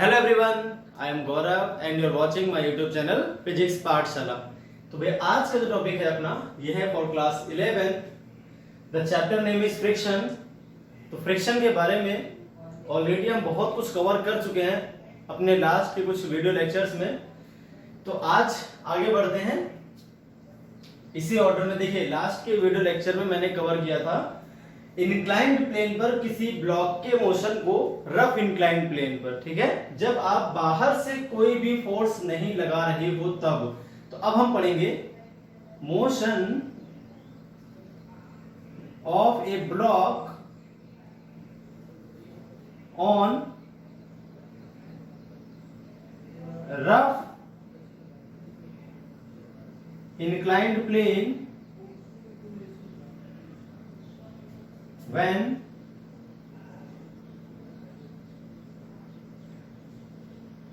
Hello everyone, I am Gaurav and you are watching my YouTube channel physics Pathshala. तो भाई आज का जो टॉपिक है अपना ये है for class 11। The chapter name is friction. तो फ्रिक्शन के बारे में ऑलरेडी हम बहुत कुछ कवर कर चुके हैं अपने लास्ट के कुछ वीडियो लेक्चर्स में। तो आज आगे बढ़ते हैं इसी ऑर्डर में। देखिए लास्ट के वीडियो लेक्चर में मैंने कवर किया था इंक्लाइंड प्लेन पर किसी ब्लॉक के मोशन को रफ इंक्लाइंड प्लेन पर, ठीक है, जब आप बाहर से कोई भी फोर्स नहीं लगा रहे हो तब। तो अब हम पढ़ेंगे motion of a block on rough inclined plane when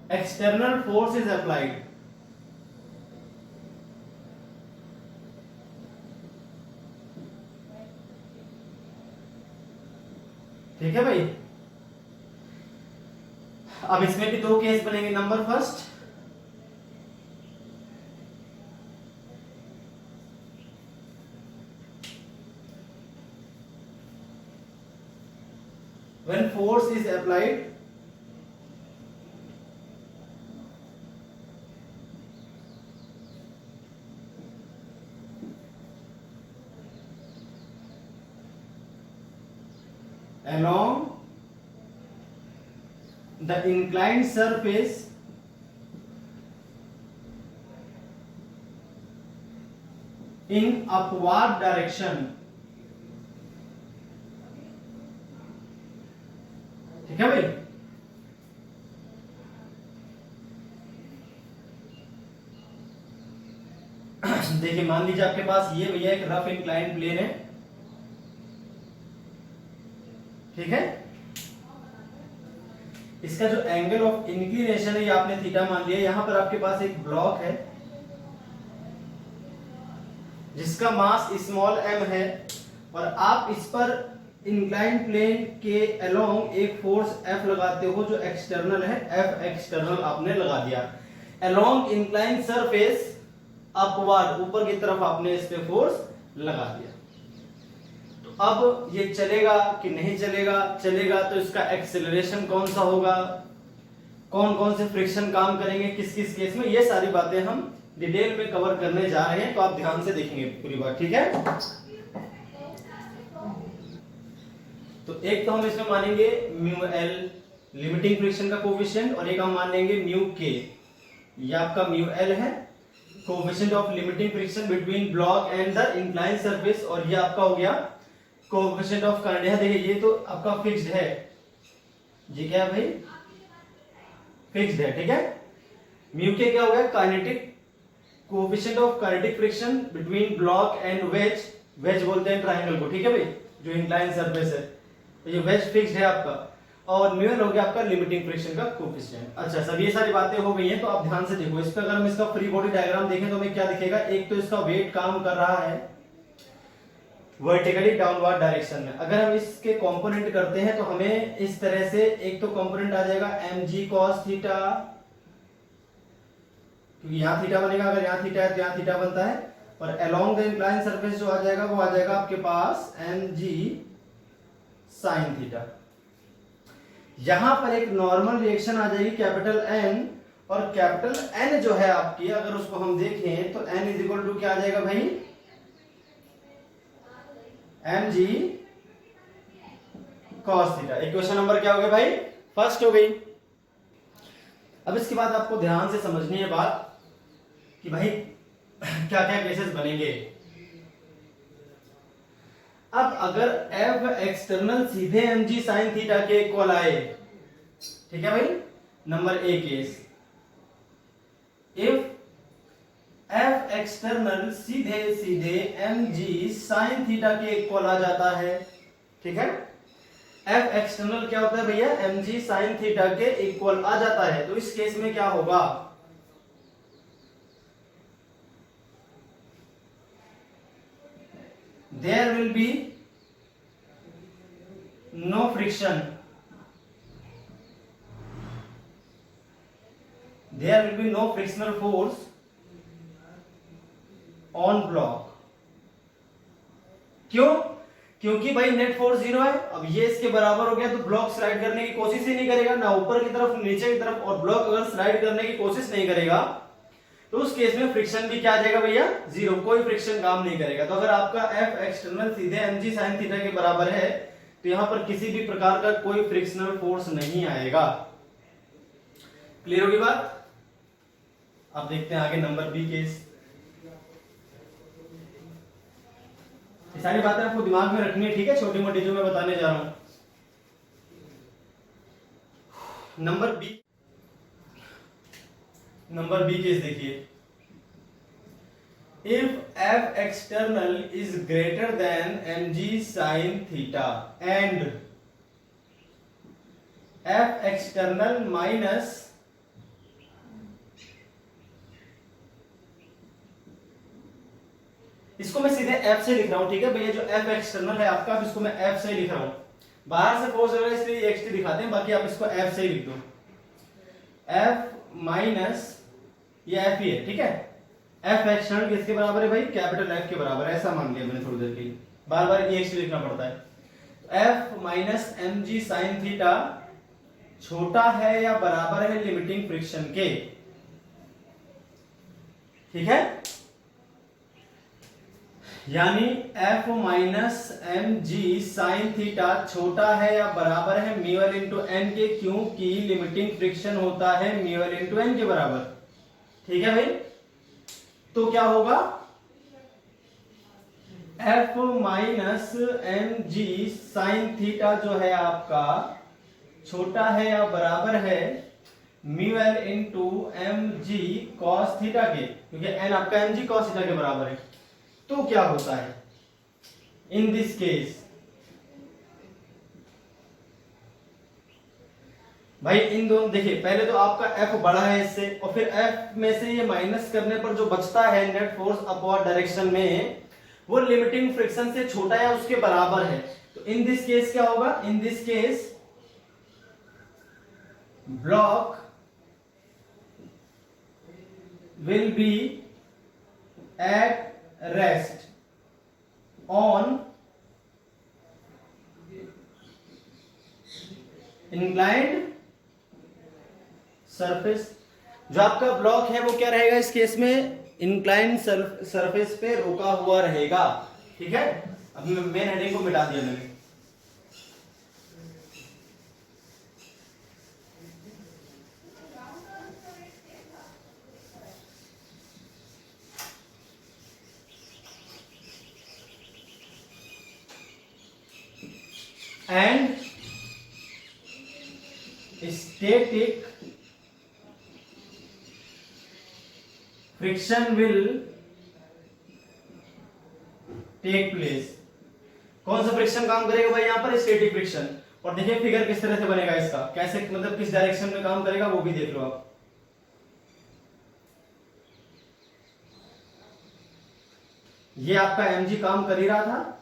external force is applied। ठीक है भाई। अब इसमें भी दो केस बनेंगे। Number first, when force is applied along the inclined surface in upward direction। ठीक है भाई। देखिए मान लीजिए आपके पास ये भैया एक रफ इंक्लाइंड प्लेन है, ठीक है। इसका जो एंगल ऑफ इंक्लिनेशन है ये आपने थीटा मान लिया। यहां पर आपके पास एक ब्लॉक है जिसका मास स्मॉल m है और आप इस पर इंक्लाइंड प्लेन के अलोंग एक फोर्स F लगाते हो जो एक्सटर्नल है। F एक्सटर्नल आपने लगा दिया। अलोंग इंक्लाइंड सरफेस अपवर्ड, ऊपर की तरफ आपने इस पे फोर्स लगा दिया। तो अब ये चलेगा कि नहीं चलेगा? चलेगा तो इसका एक्सेलरेशन कौन सा होगा, कौन कौन से फ्रिक्शन काम करेंगे किस किस केस में, ये सारी बातें हम डिटेल में कवर करने जा रहे हैं। तो आप ध्यान से देखेंगे पूरी बात, ठीक है। तो एक तो हम इसमें मानेंगे म्यू एल लिमिटिंग फ्रिक्शन का कोएफिशिएंट और एक हम मान लेंगे म्यू के। ये आपका म्यू एल है coefficient of limiting friction between block and the inclined surface, और ये आपका हो गया कोएफिशिएंट ऑफ करंट। देखिए ये तो आपका फिक्स्ड है, ये क्या है भाई, फिक्स्ड है, ठीक है। म्यू के क्या हो गया, kinetic coefficient of kinetic friction between block and wedge. Wedge बोलते हैं ट्रायंगल को, ठीक है भाई, जो इंक्लाइंड सरफेस है। तो ये वेज फिक्स्ड है आपका, और म्यू एल हो गया आपका लिमिटिंग फ्रिक्शन का कोएफिशिएंट। अच्छा सब ये सारी बातें हो गई हैं। तो आप ध्यान से देखो इस पे, अगर हम इसका फ्री बॉडी डायग्राम देखें तो हमें क्या दिखेगा। एक तो इसका वेट काम कर रहा है वर्टिकली डाउनवर्ड डायरेक्शन में। अगर हम इसके कंपोनेंट करते हैं तो हमें इस तरह से एक तो कंपोनेंट आ जाएगा mg cos थीटा, क्योंकि यहां थीटा बनेगा, अगर यहां थीटा है तो यहां थीटा बनता है। और अलोंग द इंक्लाइंड सरफेस जो आ जाएगा वो आ जाएगा आपके पास mg sin थीटा। यहां पर एक नॉर्मल रिएक्शन आ जाएगी कैपिटल N, और कैपिटल N जो है आपकी, अगर उसको हम देखें तो N इज इक्वल टू क्या आ जाएगा भाई, mg cos theta. Equation number क्या हो गया भाई, फर्स्ट हो गई। अब इसके बाद आपको ध्यान से समझनी है बात कि भाई क्या क्या केसेस बनेंगे। अब अगर F एक्सटर्नल सीधे mg sin थीटा के इक्वल आए, ठीक है भाई, number A case, if F external सीधे सीधे mg sin थीटा के इक्वल आ जाता है, ठीक है। F एक्सटर्नल क्या होता है भैया, mg sin थीटा के इक्वल आ जाता है। तो इस केस में क्या होगा, there will be no friction there will be no frictional force on block. क्यों? क्योंकि भाई नेट फोर्स 0 है। अब ये इसके बराबर हो गया तो ब्लॉक स्लाइड करने की कोशिश ही नहीं करेगा, ना ऊपर की तरफ नीचे की तरफ। और ब्लॉक अगर स्लाइड करने की कोशिश नहीं करेगा तो उस केस में फ्रिक्शन भी क्या आ जाएगा भैया? 0, कोई फ्रिक्शन काम नहीं करेगा। तो अगर आपका एफ एक्सटर्नल सीधे mg sin थीटा के बराबर है तो यहां पर किसी भी प्रकार का कोई फ्रिक्शनल फोर्स नहीं आएगा। क्लियर होगी बात? अब देखते हैं आगे नंबर बी केस। ये सारी बातें आपको दिमाग में रखनी है, ठीक है, छोटी मोटी जो मैं बताने जा रहा हूं। नंबर बी केस देखिए। If F external is greater then mg sin theta and F external minus इसको मैं सीधे एफ से लिख रहा हूं, ठीक है भैया। जो एफ एक्सटर्नल है आपका, इसको मैं एफ से लिख रहा हूं। बाहर से फोर्स है इसलिए एक्सटी दिखाते हैं, बाकी आप इसको एफ से ही लिख दो। एफ माइनस ये एफ ही है, ठीक है। एफ एक्सटर्नल किसके बराबर है भाई? कैपिटल एफ के बराबर है, ऐसा मान लिया मैंने थोड़ी देर के लिए, बार बार ये एक्सटी लिखना पड़ता है। F minus mg sin theta छोटा है या बराबर है लिमिटिंग फ्रिक्शन के, ठीक है। यानी f minus mg sin theta छोटा है या बराबर है म्यूएल इंटू एन के, क्योंकि लिमिटिंग फ्रिक्शन होता है म्यूएल इंटू एन के बराबर, ठीक है भाई। तो क्या होगा? f minus mg sin theta जो है आपका छोटा है या बराबर है म्यूएल इंटू mg cos थीटा के, क्योंकि n आपका mg cos थीटा के बराबर है। तो क्या होता है इन दिस केस? भाई इन दोनों देखिए, पहले तो आपका f बड़ा है इससे, और फिर f में से ये माइनस करने पर जो बचता है नेट फोर्स अपवर्ड डायरेक्शन में, वो लिमिटिंग फ्रिक्शन से छोटा या उसके बराबर है। तो इन दिस केस क्या होगा? इन this case block will be at rest on inclined surface. जो आपका ब्लॉक है वो क्या रहेगा इस केस में? इंक्लाइंड सरफेस पे रुका हुआ रहेगा, ठीक है। अब मेन हेडिंग को मिटा दिया मैंने। And static friction will take place. कौन सा फ्रिक्शन काम करेगा भाई यहां पर? Static friction. और देखिए फिगर किस तरह से बनेगा इसका, कैसे मतलब किस डायरेक्शन में काम करेगा वो भी देख लो आप। ये आपका mg काम कर ही रहा था।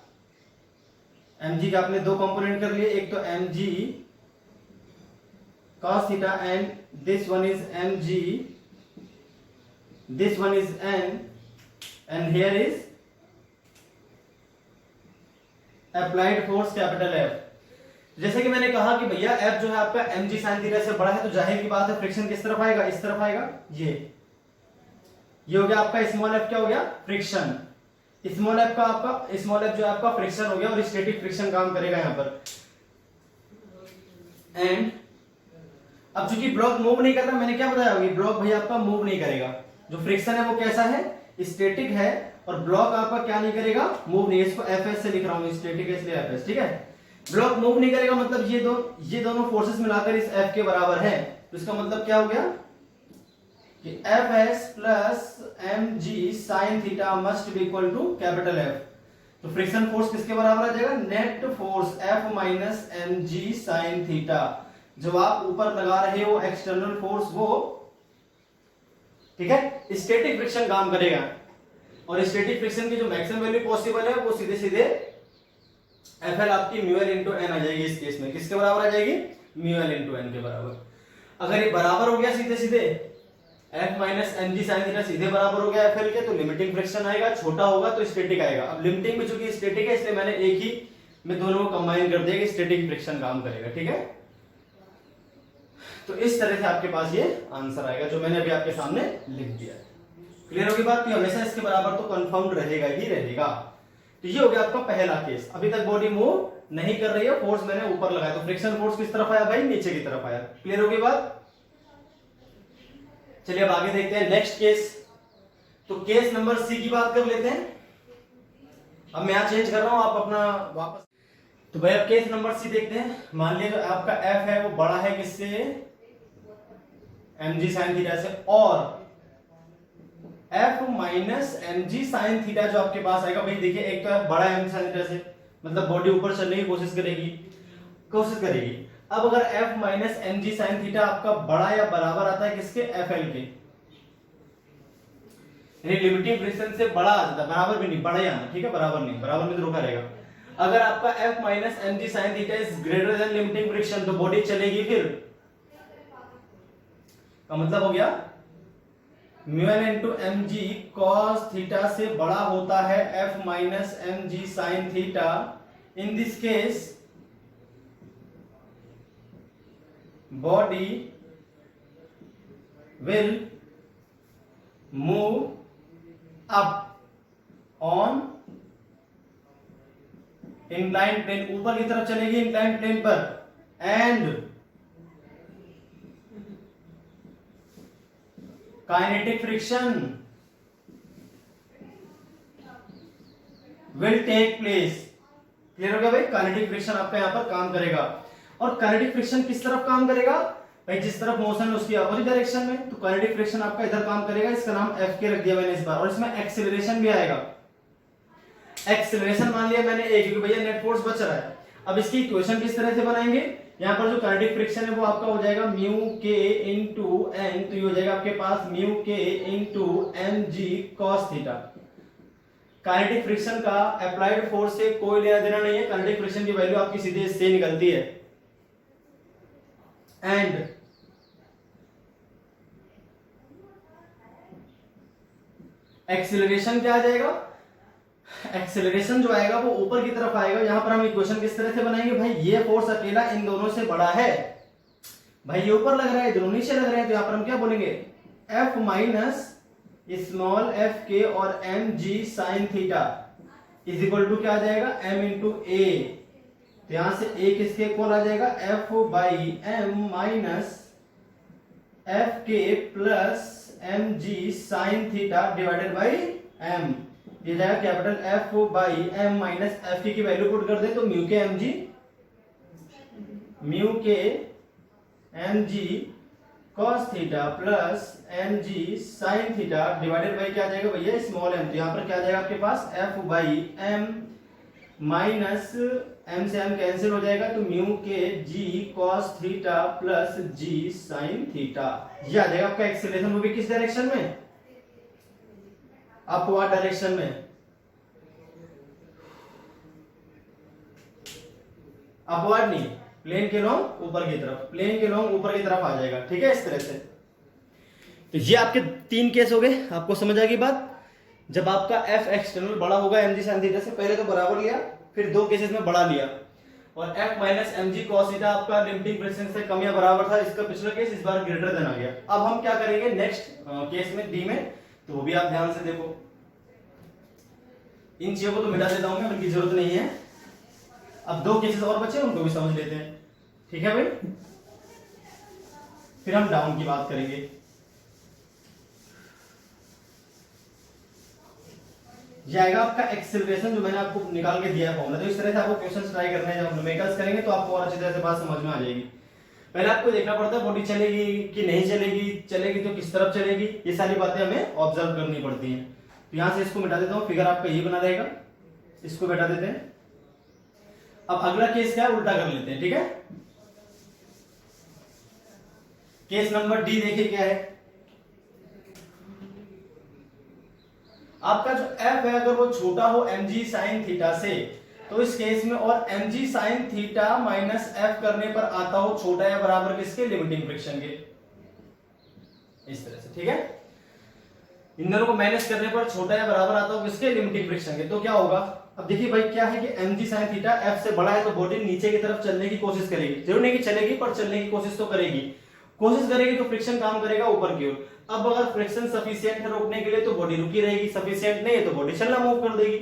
mg के आपने दो कंपोनेंट कर लिए, एक तो mg cos theta and this one is mg, this one is n and here is applied force capital F। जैसे कि मैंने कहा कि भैया F जो है आपका mg sin थीटा से बड़ा है, तो जाहिर की बात है फ्रिक्शन किस तरफ आएगा? इस तरफ आएगा। ये हो गया आपका स्मॉल f, क्या हो गया? फ्रिक्शन। स्मॉल f का आपका स्मॉल f जो है आपका फ्रिक्शन हो गया, और स्टैटिक फ्रिक्शन काम करेगा यहां पर। एंड अब चूंकि ब्लॉक मूव नहीं करता, मैंने क्या बताया? ब्लॉक भैया आपका मूव नहीं करेगा। जो फ्रिक्शन है वो कैसा है? स्टैटिक है, और ब्लॉक आपका क्या नहीं करेगा? मूव नहीं। इसको एफएस से लिख रहा हूं, स्टैटिक है इसलिए एफएस, ठीक है। ब्लॉक मूव नहीं करेगा मतलब ये दोनों फोर्सेस मिलाकर इस एफ के बराबर है। तो इसका मतलब क्या हो गया कि FS plus mg sin theta must be equal to capital F. तो फ्रिक्शन फोर्स किसके बराबर आ जाएगा? Net force F minus mg sin theta. जो आप ऊपर लगा रहे हो एक्सटर्नल फोर्स वो, ठीक है, स्टैटिक फ्रिक्शन काम करेगा। और स्टैटिक फ्रिक्शन की जो मैक्सिमम वैल्यू पॉसिबल है वो सीधे सीधे एफएल आपकी म्यूएल इंटू एन आ जाएगी। इस केस में किसके बराबर आ जाएगी? म्यूएल इंटू एन के बराबर। अगर ये बराबर हो गया सीधे सीधे F minus M G sine theta सीधे बराबर हो गया एफ एल के, तो लिमिटिंग फ्रिक्शन आएगा, छोटा होगा तो स्टैटिक आएगा। अब लिमिटिंग में चूंकि स्टैटिक है इसलिए मैंने एक ही में दोनों को कंबाइन कर दिया कि स्टैटिक फ्रिक्शन काम करेगा, ठीक है। तो इस तरह से आपके पास ये आंसर आएगा जो मैंने अभी आपके सामने लिख दिया। क्लियर होगी बात? हमेशा इसके बराबर तो कंफर्म्ड रहेगा ही रहेगा। तो ये हो गया आपका पहला केस। अभी तक बॉडी मूव नहीं कर रही है, फोर्स मैंने ऊपर लगाया, तो फ्रिक्शन फोर्स किस तरफ आया भाई? नीचे की तरफ आया। क्लियर होगी बात? चलिए अब आगे देखते हैं नेक्स्ट केस। तो केस नंबर सी की बात कर लेते हैं। अब मैं यहां चेंज कर रहा हूं, आप अपना वापस। तो भाई अब केस नंबर सी देखते हैं। मान लीजिए आपका एफ है वो बड़ा है किससे? एम जी साइन थीटा से, और F minus M G sine theta जो आपके पास आएगा भाई, देखिए एक तो एफ बड़ा है एम साइन थीटा से, मतलब बॉडी ऊपर चलने की कोशिश करेगी। अब अगर F minus M G sine theta आपका बड़ा या बराबर आता है किसके? एफ एल के, यानी लिमिटिंग फ्रिक्शन से बड़ा आ जाता है, बराबर भी नहीं, बड़ा ही आना, ठीक है, बराबर नहीं, बराबर में तो रुका रहेगा। अगर आपका F minus M G sine theta is greater than limiting friction, तो बॉडी चलेगी फिर, का मतलब हो गया mu N into M G cos theta से बड़ा होता है F minus M G sine theta. In this case body will move up on incline plane, ऊपर की तरफ चलेगी इंक्लाइन प्लेन पर, and kinetic friction will take place. Clear हो गया भाई? काइनेटिक फ्रिक्शन आपका यहां पर काम करेगा। और काइनेटिक फ्रिक्शन किस तरफ काम करेगा भाई? जिस तरफ मोशन है उसकी अपोजिट डायरेक्शन में। तो काइनेटिक फ्रिक्शन आपका इधर काम करेगा, इसका नाम एफ के रख दिया मैंने इस बार। और इसमें एक्सेलरेशन भी आएगा। एक्सेलरेशन मान लिया मैंने एक, क्योंकि भैया नेट फोर्स बच रहा है। अब इसकी इक्वेशन किस तरह से बनाएंगे? यहां पर जो काइनेटिक फ्रिक्शन है वो आपका हो जाएगा म्यू के इंटू एन, तो ये हो जाएगा आपके पास mu K into M G cos theta. Kinetic friction का अप्लाइड फोर्स से कोई लेना देना नहीं है, काइनेटिक फ्रिक्शन की वैल्यू आपकी सीधे इससे निकलती है। एंड एक्सेलरेशन क्या आ जाएगा? एक्सेलरेशन जो आएगा वो ऊपर की तरफ आएगा। यहां पर हम इक्वेशन किस तरह से बनाएंगे भाई? ये फोर्स अकेला इन दोनों से बड़ा है भाई, ये ऊपर लग रहा है, दोनों नीचे लग रहे हैं, तो यहां पर हम क्या बोलेंगे? F minus small F K और M G sine theta is equal to क्या आ जाएगा? M into A. तो यहां से ए किसके इक्वल आ जाएगा? F by M minus F K plus M G sine theta divided by M. ये जाएगा capital F by M minus F की वैल्यू पुट कर दे तो mu K M G cos theta plus M G sine theta divided by क्या जाएगा भैया? Small M. तो यहां पर क्या जाएगा आपके पास? F by M minus M से एम कैंसिल हो जाएगा, तो mu K G cos theta plus G sine theta. ये आ जाएगा आपका एक्सेलरेशन, वो भी किस डायरेक्शन में? अपवर्ड डायरेक्शन में। अपवर्ड नहीं, प्लेन के लॉन्ग ऊपर की तरफ, प्लेन के लॉन्ग ऊपर की तरफ आ जाएगा, ठीक है, इस तरह से। तो ये आपके 3 केस हो गए। आपको समझ आ गई बात? जब आपका एफ एक्सटर्नल बड़ा होगा एम जी साइन थीटा से, पहले तो बराबर लिया, फिर 2 केसेस में बड़ा लिया, और F minus M G cos theta आपका लिमिटिंग फ्रिक्शन से कम या बराबर था, इसका पिछला केस, इस बार ग्रेटर देन आ गया। अब हम क्या करेंगे नेक्स्ट केस में, डी में, तो वो भी आप ध्यान से देखो। इन चीजों को तो मिटा देता हूं मैं, उनकी जरूरत नहीं है। अब 2 केसेस और बचे, उनको भी समझ लेते हैं, ठीक है भाई? फिर हम डाउन की बात करेंगे। ये आएगा आपका एक्सेलरेशन, जो मैंने आपको निकाल के दिया है फॉर्मूला। तो इस तरह से आपको क्वेश्चंस ट्राई करने हैं, जब न्यूमेरिकल्स करेंगे तो आपको और अच्छी तरह से बात समझ में आ जाएगी। पहले आपको देखना पड़ता है बॉडी चलेगी कि नहीं चलेगी, चलेगी तो किस तरफ चलेगी, ये सारी बातें हमें ऑब्जर्व करनी पड़ती हैं। तो यहां से इसको मिटा देता हूं, फिगर आपका ये बना रहेगा, इसको बैठा देते हैं। अब अगला केस क्या है, उल्टा कर लेते हैं, ठीक है? केस नंबर डी देखिए क्या है। आपका जो एफ है अगर वो छोटा हो एम जी साइन थीटा से, तो इस केस में, और M G sine theta minus F करने पर आता हो छोटा या बराबर किसके? लिमिटिंग फ्रिक्शन के। इस तरह से, ठीक है। इन दोनों को मैनेज करने पर छोटा या बराबर आता हो किसके, लिमिटिंग फ्रिक्शन के। तो क्या होगा, अब देखिए भाई क्या है कि mg sin थीटा f से बड़ा है तो बॉडी नीचे की तरफ चलने की कोशिश करेगी, जरूर नहीं कि चलेगी पर चलने की कोशिश तो करेगी, कोशिश करेगी तो फ्रिक्शन काम करेगा ऊपर की ओर। अब अगर फ्रिक्शन सफिशिएंट है रोकने के लिए तो बॉडी रुकी रहेगी, सफिशिएंट नहीं है तो बॉडी चलना मूव कर देगी।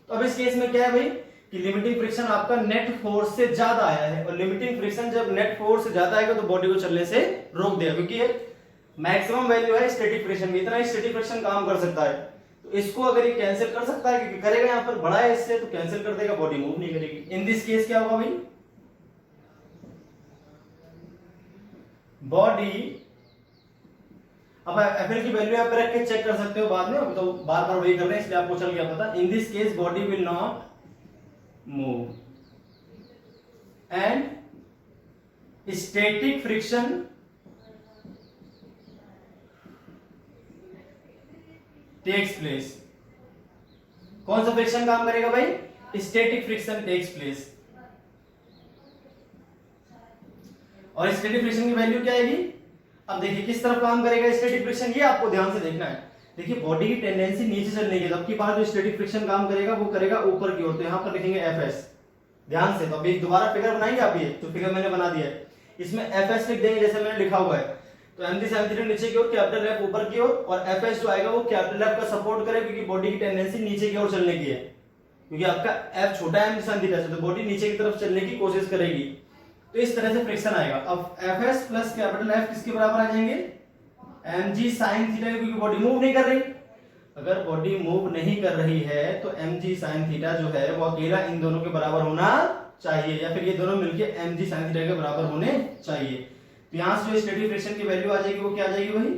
तो अब इस केस में क्या है भाई कि लिमिटिंग फ्रिक्शन आपका नेट फोर्स से ज्यादा आया है, और लिमिटिंग फ्रिक्शन जब नेट फोर्स से ज्यादा आएगा तो बॉडी को चलने से रोक देगा, क्योंकि मैक्सिमम वैल्यू है स्टैटिक फ्रिक्शन में, इतना ही स्टैटिक फ्रिक्शन काम कर सकता है। तो इसको अगर ये कैंसिल कर सकता है, क्योंकि करेगा यहाँ पर बड़ा है इससे, तो कैंसिल कर देगा, बॉडी मूव नहीं करेगी। इन दिस केस क्या होगा भाई, बॉडी, अब एफएल की वैल्यू यहाँ पे रख के चेक कर सकते हो बाद में, अब तो बार बार वही कर रहे हैं इसलिए आपको चल गया पता। In this case body will not move and static friction takes place. कौन सा फ्रिक्शन काम करेगा भाई, स्टैटिक फ्रिक्शन टेक्स प्लेस। और स्टैटिक फ्रिक्शन की वैल्यू क्या आएगी, अब देखिए किस तरफ काम करेगा स्टैटिक फ्रिक्शन, ये आपको ध्यान से देखना है। देखिए बॉडी की टेंडेंसी नीचे चलने की, जबकि बाहर जो स्टैटिक फ्रिक्शन काम करेगा वो करेगा ऊपर की ओर, तो यहां पर लिखेंगे एफएस, ध्यान से। तो अभी दोबारा फिगर बनाएंगे आप, ये जो फिगर मैंने बना दिया है इसमें एफएस लिख देंगे जैसे मैंने लिखा हुआ है। तो mg sin थीटा नीचे की ओर, कैपिटल एफ ऊपर की ओर, और fs जो आएगा वो कैपिटल एफ का सपोर्ट करेगा, क्योंकि बॉडी की टेंडेंसी नीचे की ओर चलने की है, क्योंकि आपका f छोटा है mg sin थीटा से, तो बॉडी नीचे की तरफ चलने की कोशिश करेगी। तो इस तरह से फ्रिक्शन आएगा। अब fs प्लस कैपिटल एफ किसके बराबर आ जाएंगे, mg sin थीटा, क्योंकि बॉडी मूव नहीं कर रही। अगर बॉडी मूव नहीं कर रही है तो mg sin थीटा जो है वो अकेला इन दोनों के बराबर होना चाहिए, या फिर ये दोनों मिलके mg sin थीटा के बराबर होने चाहिए। तो यहां से जो स्टैटिक फ्रिक्शन की वैल्यू आ जाएगी वो क्या आ जाएगी भाई,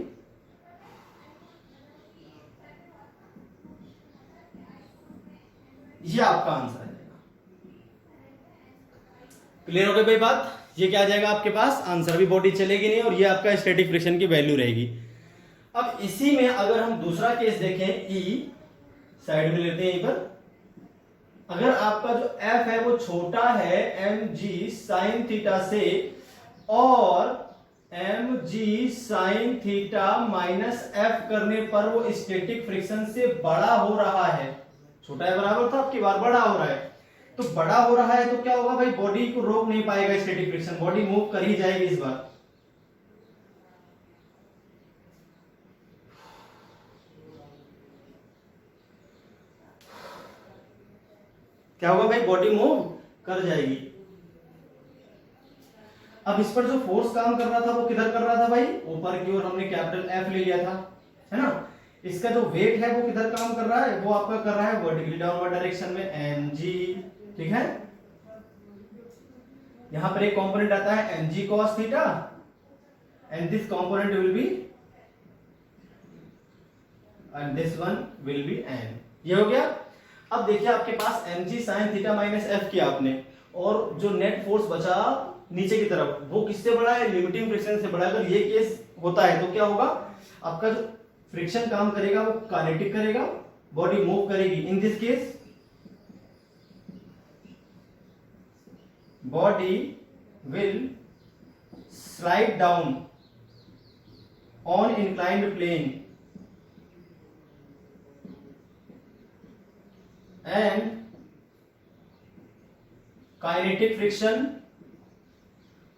ये आपका आंसर आ जाएगा। क्लियर हो गई भाई बात, ये क्या आ जाएगा आपके पास आंसर, भी बॉडी चलेगी नहीं और ये आपका स्टैटिक फ्रिक्शन की वैल्यू रहेगी। अब इसी में अगर हम दूसरा केस देखें, ई साइड में लेते हैं यहीं पर, अगर आपका जो f है वो छोटा है mg sin थीटा से, और mg sin theta minus f करने पर वो स्टैटिक फ्रिक्शन से बड़ा हो रहा है, छोटा है बराबर था, आपकी बार बड़ा हो रहा है। तो बड़ा हो रहा है तो क्या होगा भाई, बॉडी को रोक नहीं पाएगा स्टैटिक फ्रिक्शन, बॉडी मूव कर ही जाएगी इस बार। क्या होगा भाई, बॉडी मूव कर जाएगी। अब इस पर जो फोर्स काम कर रहा था वो किधर कर रहा था भाई, ऊपर की ओर, हमने कैपिटल एफ ले लिया था, है ना। इसका जो वेट है वो किधर काम कर रहा है, वो आपका कर रहा है वर्टिकली डाउनवर्ड डायरेक्शन में, mg, ठीक है। यहां पर एक कंपोनेंट आता है mg cos theta, and this component will be, and this one will be n, ये हो गया। अब देखिए आपके पास mg sin theta minus f किया आपने, और जो नेट फोर्स बचा नीचे की तरफ वो किससे बड़ा है, लिमिटिंग फ्रिक्शन से बड़ा है। अगर ये केस होता है तो क्या होगा, आपका जो फ्रिक्शन काम करेगा वो काइनेटिक करेगा, बॉडी मूव करेगी। In this case body will slide down on inclined plane and kinetic friction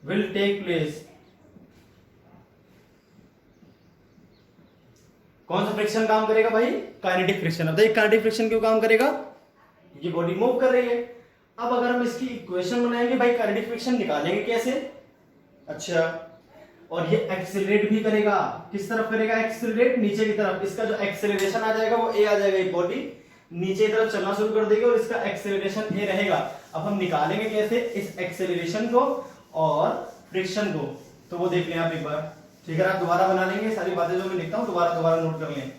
will take place। कौन सा फ्रिक्शन काम करेगा भाई, काइनेटिक फ्रिक्शन। अब काइनेटिक फ्रिक्शन क्यों काम करेगा, ये बॉडी मूव कर रही है। अब अगर हम इसकी इक्वेशन बनाएंगे भाई, काइनेटिक फ्रिक्शन निकालेंगे कैसे, अच्छा, और ये एक्सेलरेट भी करेगा, किस तरफ करेगा, एक्सेलरेट नीचे की तरफ। इसका जो एक्सेलरेशन आ जाएगा वो ए आ जाएगा, ये बॉडी नीचे की तरफ चलना शुरू कर देगी और इसका एक्सेलरेशन ए रहेगा। अब हम निकालेंगे कैसे इस एक्सेलरेशन को और फ्रिक्शन को, तो वो देख लें आप एक बार, ठीक है। आप दोबारा बना लेंगे, सारी बातें जो मैं लिखता हूं दोबारा नोट कर लें।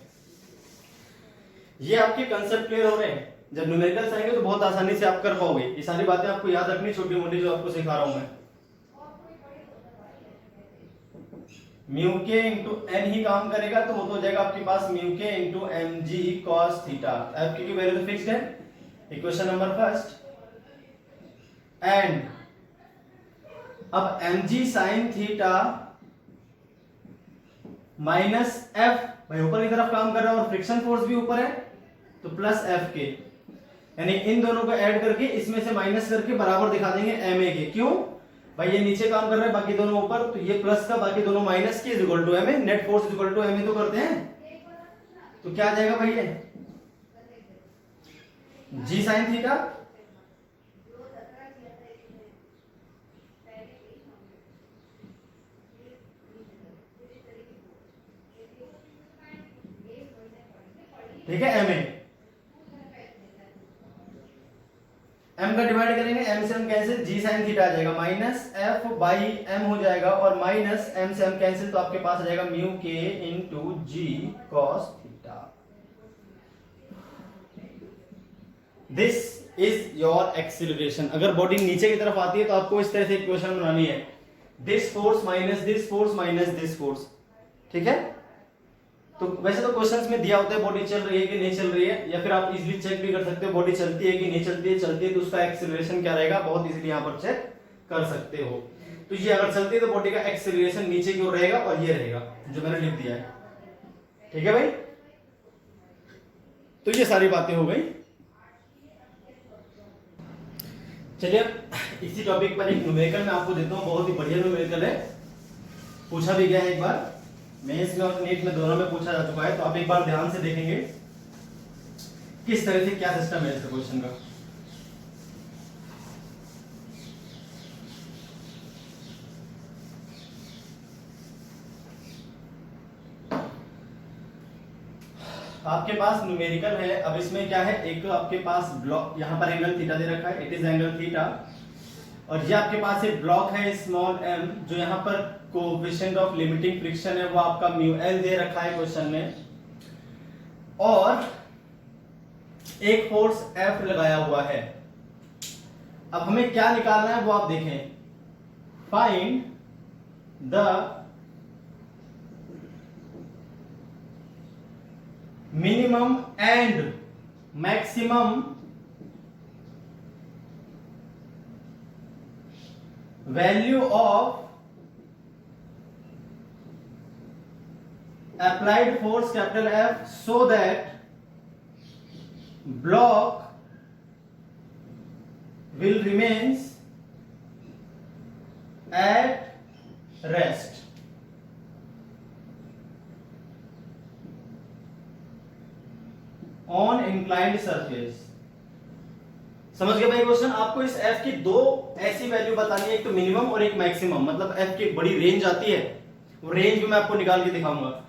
ये आपके कंसेप्ट क्लियर हो रहे हैं, जब न्यूमेरिकल्स आएंगे तो बहुत आसानी से आप कर पाओगे। ये सारी बातें आपको याद रखनी, छोटी मोटी जो आपको सिखा रहा हूं मैं। म्यू के इंटू एन ही काम करेगा, तो वो तो हो जाएगा आपके पास mu K into M G cos theta. F की वैल्यू तो फिक्स्ड है, इक्वेशन नंबर फर्स्ट। एंड अब M G sine theta minus F, भाई ऊपर की तरफ काम कर रहा है और फ्रिक्शन फोर्स भी ऊपर है, तो प्लस एफ के, यानी इन दोनों को ऐड करके इसमें से माइनस करके बराबर दिखा देंगे एम ए के। क्यों भाई, ये नीचे काम कर रहा है, बाकी दोनों ऊपर, तो ये प्लस का बाकी दोनों माइनस के is equal to M A, net force is equal to M A तो करते हैं, तो क्या आ जाएगा भाई ये जी साइन थीटा ठीक है, एम ए, एम का डिवाइड करेंगे, एम से M cancel, G sine theta आ जाएगा माइनस एफ बाई एम हो जाएगा, और माइनस एम से एम कैंसिल, तो आपके पास आ जाएगा mu K into G cos theta. This is your acceleration. अगर बॉडी नीचे की तरफ आती है तो आपको इस तरह से इक्वेशन बनानी है, this force minus this force minus this force, ठीक है। तो वैसे तो क्वेश्चंस में दिया होता है बॉडी चल रही है कि नहीं चल रही है, या फिर आप इजीली चेक भी कर सकते हो बॉडी चलती है कि नहीं चलती है, चलती है तो उसका एक्सीलरेशन क्या रहेगा, बहुत इजीली यहाँ पर चेक कर सकते हो। तो ये अगर चलती है तो बॉडी का एक्सीलरेशन नीचे की ओर रहेगा, और ये रहेगा जो मैंने लिख दिया है, ठीक है भाई। तो ये सारी बातें हो गई। चलिए इसी टॉपिक पर एक न्यूमेरिकल मैं आपको देता हूँ, बहुत ही बढ़िया न्यूमेरिकल है, पूछा भी गया है एक बार, मेंस में और नीट में दोनों में पूछा जा चुका है, तो आप एक बार ध्यान से देखेंगे किस तरह से क्या सिस्टम है इस क्वेश्चन का। आपके पास न्यूमेरिकल है, अब इसमें क्या है, एक तो आपके पास ब्लॉक, यहाँ पर एंगल थीटा दे रखा है, इट इज एंगल थीटा, और ये आपके पास एक ब्लॉक है स्मॉल एम, जो यहाँ पर कोएफिशिएंट ऑफ लिमिटिंग फ्रिक्शन है वो आपका म्यू एल दे रखा है क्वेश्चन में, और एक फोर्स एफ लगाया हुआ है। अब हमें क्या निकालना है वो आप देखें, find the minimum and maximum value of applied force capital F so that block will remains at rest। on inclined surface। समझ गए भाई क्वेश्चन। आपको इस f की दो ऐसी वैल्यू बतानी है, एक तो मिनिमम और एक मैक्सिमम, मतलब f की बड़ी रेंज आती है, वो रेंज भी मैं आपको निकाल के दिखाऊंगा।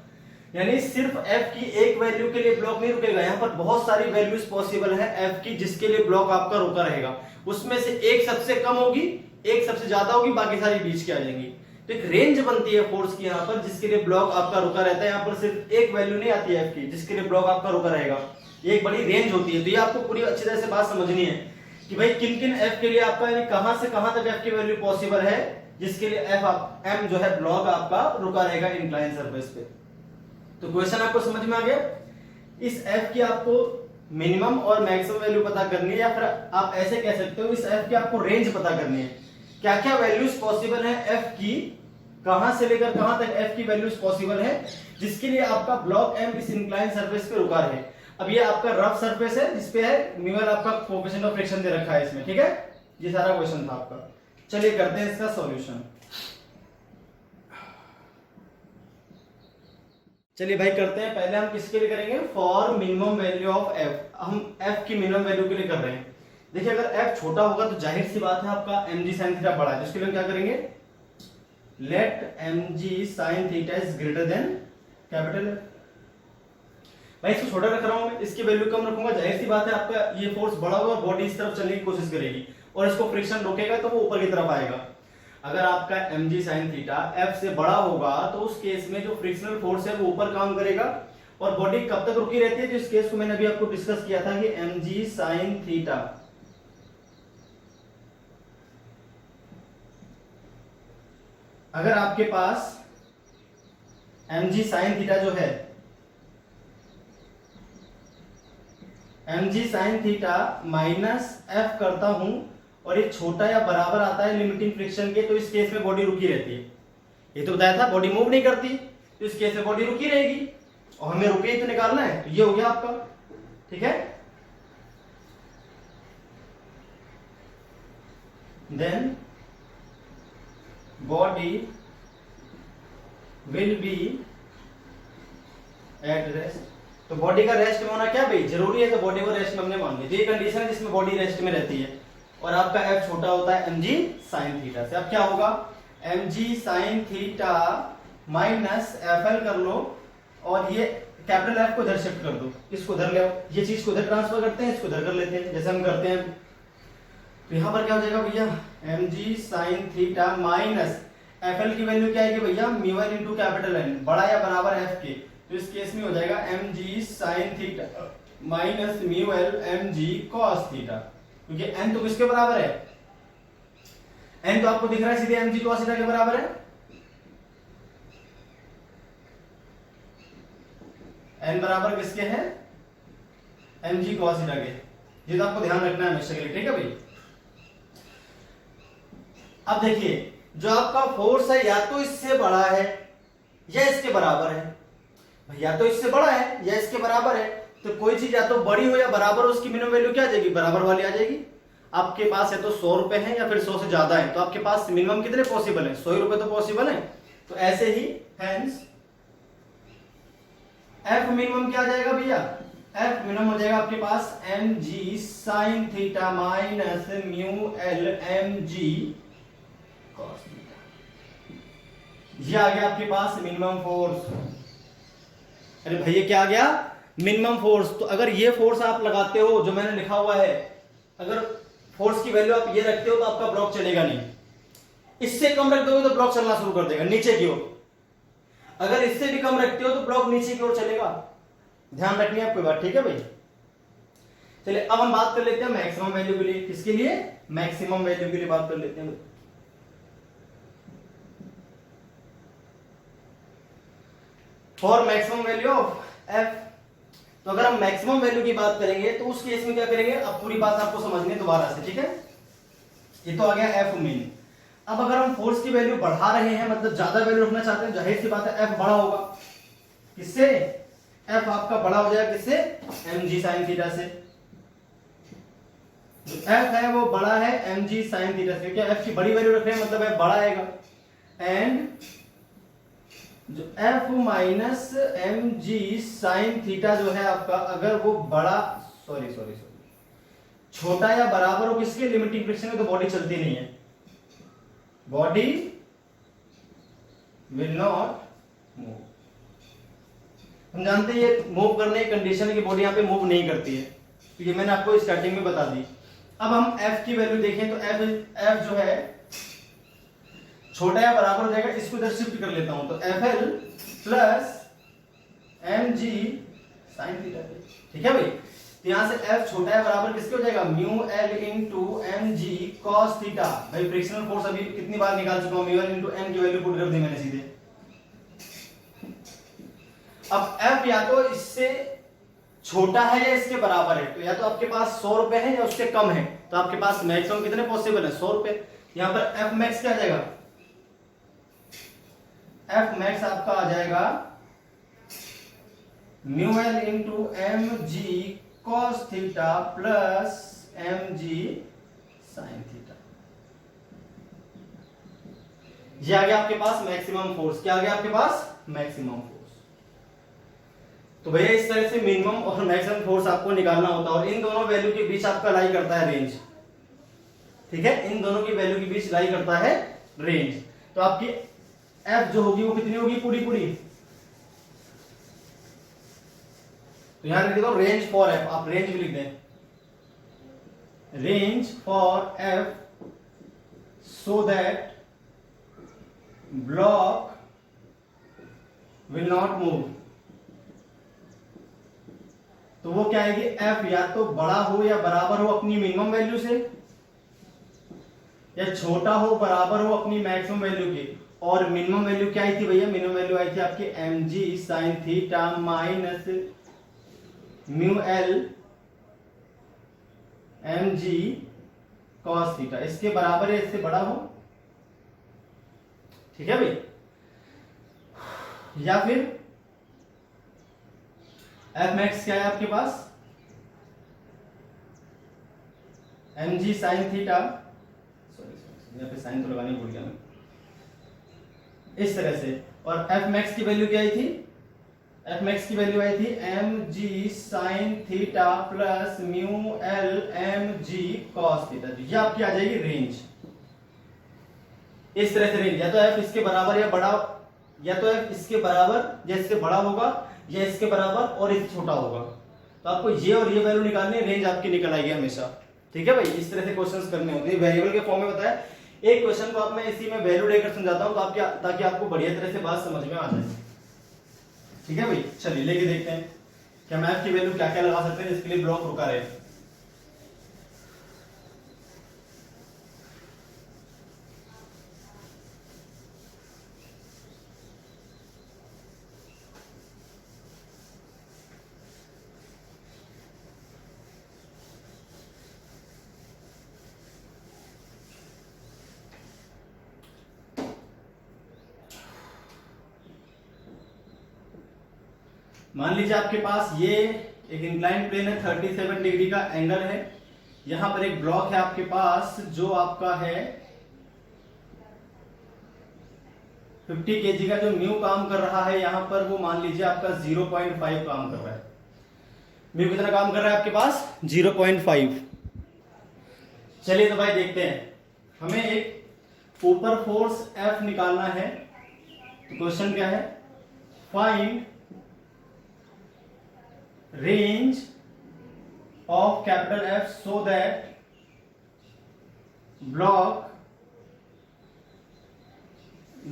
यानी सिर्फ f की एक वैल्यू के लिए ब्लॉक नहीं रुकेगा, यहाँ पर बहुत सारी वैल्यूज पॉसिबल है f की जिसके लिए ब्लॉक आपका रुका रहेगा, उसमें से एक सबसे कम होगी, एक सबसे ज्यादा होगी, बाकी सारी बीच की आ जाएंगी। तो एक रेंज बनती है फोर्स की यहाँ पर जिसके लिए ब्लॉक आपका रुका रहता है। यहाँ पर सिर्फ एक वैल्यू नहीं आती है f की जिसके लिए ब्लॉक आपका रुका रहेगा, ये एक बड़ी रेंज होती है। तो ये आपको पूरी अच्छी तरह से बात समझनी है कि भाई किन किन f के लिए आपका, यानी कहां से कहां तक f की वैल्यू पॉसिबल है जिसके लिए m जो है ब्लॉक आपका रुका रहेगा इंक्लाइन सरफेस पे। तो क्वेश्चन आपको समझ में आ गया। इस f की आपको मिनिमम और मैक्सिमम वैल्यू पता करनी है, या फिर आप ऐसे कह सकते हो इस f की आपको रेंज पता करनी है, क्या क्या वैल्यूज पॉसिबल है f की, कहां से लेकर कहां तक f की वैल्यूज पॉसिबल है जिसके लिए आपका ब्लॉक m इस इंक्लाइन सरफेस पे रुका रहे। अब ये आपका रफ सरफेस है जिसपे है म्यू एल, आपका कोएफिशिएंट ऑफ फ्रिक्शन दे रखा है इसमें, ठीक है। ये सारा क्वेश्चन था आपका। चलिए करते हैं इसका सॉल्यूशन। चलिए भाई करते हैं। पहले हम किसके लिए करेंगे, for minimum value of f। हम f की मिनिमम वैल्यू के लिए कर रहे हैं। देखिए अगर f छोटा होगा तो जाहिर सी बात है आपका mg sin थीटा बड़ा है, तो इसके लिए क्या करेंगे, let mg sin theta is greater than capital F। भाई इसको छोटा रख रहा हूं मैं, इसकी वैल्यू कम रखूंगा, जाहिर सी बात है आपका ये फोर्स बड़ा होगा और बॉडी इस तरफ चलने की कोशिश करेगी और इसको फ्रिक्शन रोकेगा तो वो ऊपर की तरफ आएगा। अगर आपका mg sin थीटा f से बड़ा होगा तो उस केस में जो फ्रिक्शनल फोर्स है वो ऊपर काम करेगा और बॉडी कब तक रुकी रहती है, तो इस केस को मैंने अभी आपको डिस्कस किया था कि mg sin थीटा अगर आपके पास mg sin थीटा जो है mg sin theta minus f करता हूं और ये छोटा या बराबर आता है लिमिटिंग फ्रिक्शन के, तो इस केस में बॉडी रुकी रहती है। ये तो बताया था बॉडी मूव नहीं करती, तो इस केस में बॉडी रुकी रहेगी और हमें रुपये तो निकालना है, तो ये हो गया आपका। ठीक है, then body will be at rest. तो बॉडी का रेस्ट में होना क्या भाई जरूरी है, तो बॉडी को रेस्ट में हमने मान लिया। तो ये कंडीशन है जिसमें बॉडी रेस्ट में रहती है और आपका एफ छोटा होता है mg sin थीटा से। अब क्या होगा, mg sin theta minus fl कर लो और ये कैपिटल एफ को इधर शिफ्ट कर दो, इसको इधर ले आओ, ये चीज को इधर ट्रांसफर करते हैं, इसको इधर कर लेते हैं जैसे हम करते हैं। तो यहां पर क्या हो जाएगा भैया, mg sin theta minus fl की वैल्यू क्या आएगी भैया, म्यू इनटू कैपिटल N, बड़ा या बराबर f के। तो इस केस में हो जाएगा mg sin theta minus mu L mg cos theta, क्योंकि n तो किसके बराबर है, n तो आपको दिख रहा है सीधे mg cos थीटा के बराबर है। n बराबर किसके है, mg cos थीटा के। ये तो आपको ध्यान रखना है हमेशा के लिए, ठीक है भाई। अब देखिए जो आपका फोर्स है या तो इससे बड़ा है या इसके बराबर है, या तो इससे बड़ा है या इसके बराबर है। तो कोई चीज या तो बड़ी हो या बराबर हो, उसकी मिनिमम वैल्यू क्या आ जाएगी, बराबर वाली आ जाएगी। आपके पास है तो 100 रुपए है या फिर 100 से ज्यादा है, तो आपके पास मिनिमम कितने पॉसिबल है, 100 रुपए तो पॉसिबल है। तो ऐसे ही हेंस एफ मिनिमम क्या आ जाएगा भैया, एफ मिनिमम हो जाएगा आपके पास mg sin theta minus mu L mg cos theta. ये आ गया आपके पास मिनिमम फोर्स। अरे भैया क्या आ गया, मिनिमम फोर्स। तो अगर ये फोर्स आप लगाते हो जो मैंने लिखा हुआ है, अगर फोर्स की वैल्यू आप ये रखते हो तो आपका ब्लॉक चलेगा नहीं, इससे कम रख दोगे तो ब्लॉक चलना शुरू कर देगा नीचे की ओर। अगर इससे भी कम रखते हो तो ब्लॉक नीचे की ओर चलेगा। ध्यान रखनी है आपको बात, ठीक है भाई। चलिए अब हम बात कर लेते हैं मैक्सिमम वैल्यू के लिए। किसके लिए, मैक्सिमम वैल्यू के लिए बात कर लेते हैं। For maximum value of F, तो अगर हम मैक्सिमम वैल्यू की बात करेंगे तो उस केस में क्या करेंगे, अब पूरी बात आपको समझनी है दोबारा से, ठीक है। ये तो आ गया एफ मीन। अब अगर हम फोर्स की वैल्यू बढ़ा रहे हैं, मतलब ज्यादा वैल्यू रखना चाहते हैं, जाहिर सी बात है एफ बड़ा होगा। किससे, एफ आपका बड़ा हो जाएगा किससे, mg sin थीटा से। जो एफ है वो बड़ा है mg sin थीटा से, क्योंकि एफ की बड़ी वैल्यू रख रहे हैं मतलब एफ बड़ा आएगा। एंड जो f minus mg sin theta जो है आपका, अगर वो बड़ा सॉरी छोटा या बराबर हो किसके, लिमिटिंग फ्रिक्शन में, तो बॉडी चलती नहीं है, बॉडी विल नॉट मूव। हम जानते हैं ये मूव करने की कंडीशन है कि बॉडी यहां पे मूव नहीं करती है, तो ये मैंने आपको स्टार्टिंग में बता दी। अब हम f की वैल्यू देखें तो f जो है छोटा या बराबर हो जाएगा, इसको इधर शिफ्ट कर लेता हूं, तो FL plus mg sin theta, ठीक है भाई। तो यहां से f छोटा या बराबर किसके हो जाएगा, mu L into mg cos theta. भाई फ्रिक्शनल फोर्स अभी कितनी बार निकाल चुका हूं, म्यू एल इंटू m की वैल्यू पुट कर दी मैंने सीधे। अब f या तो इससे छोटा है या इसके बराबर है, तो या तो आपके पास 100 रुपए है या उससे कम है, तो आपके पास मैक्सिमम कितने पॉसिबल है, 100 रुपए। यहां पर f मैक्स क्या आ जाएगा, f मैक्स आपका आ जाएगा mu L into mg cos theta plus mg sin theta. ये आ गया आपके पास मैक्सिमम फोर्स। क्या आ गया आपके पास, मैक्सिमम फोर्स। तो भैया इस तरह से मिनिमम और मैक्सिमम फोर्स आपको निकालना होता है, और इन दोनों वैल्यू के बीच आपका लाई करता है रेंज, ठीक है। इन दोनों की वैल्यू के बीच लाई करता है रेंज। तो आपकी एफ जो होगी वो कितनी होगी, पूरी पूरी। तो यहां लिख दो रेंज फॉर एफ, आप रेंज भी लिख दें, range for F so that block will not move. तो वो क्या आएगी, एफ या तो बड़ा हो या बराबर हो अपनी मिनिमम वैल्यू से, या छोटा हो बराबर हो अपनी मैक्सिमम वैल्यू की। और मिनिमम वैल्यू क्या आई थी भैया, मिनिमम वैल्यू आई थी आपकी mg sin theta minus mu L mg cos theta, इसके बराबर है, इससे बड़ा हो, ठीक है भाई। या फिर एफ मैक्स क्या है आपके पास, M G sine theta, sorry यहाँ पे साइन तो लगानी भूल गया मैं, इस तरह से। और एफ मैक्स की वैल्यू क्या आई थी, एफ मैक्स की वैल्यू आई थी M G sine theta plus mu L M G cos theta. ये आपकी आ जाएगी रेंज, इस तरह से रेंज, या तो एफ इसके बराबर या बड़ा, या तो एफ इसके बराबर या इससे बड़ा होगा, या इसके बराबर और इससे छोटा होगा। तो आपको ये और ये वैल्यू निकालनी, रेंज आपकी निकल आएगी हमेशा। ठीक है भाई, इस तरह से क्वेश्चंस करने होते हैं, वेरिएबल के फॉर्म में बताया। एक क्वेश्चन को आप मैं इसी में वैल्यू लेकर समझाता हूं, ताकि आपको बढ़िया तरह से बात समझ में आ जाए। ठीक है भाई, चलिए लेके देखते हैं कि हम एफ की वैल्यू क्या क्या लगा सकते हैं, जिसके लिए ब्लॉक रुका रहे। मान लीजिए आपके पास ये एक इंक्लाइन प्लेन है, 37 डिग्री का एंगल है। यहां पर एक ब्लॉक है आपके पास जो आपका है 50 केजी का, जो म्यू काम कर रहा है यहां पर, वो मान लीजिए आपका 0.5 काम कर रहा है। म्यू कितना काम कर रहा है आपके पास, 0.5। चलिए तो भाई देखते हैं, हमें एक ऊपर फोर्स F निकालना है। तो क्वेश्चन क्या है, find range of capital F so that block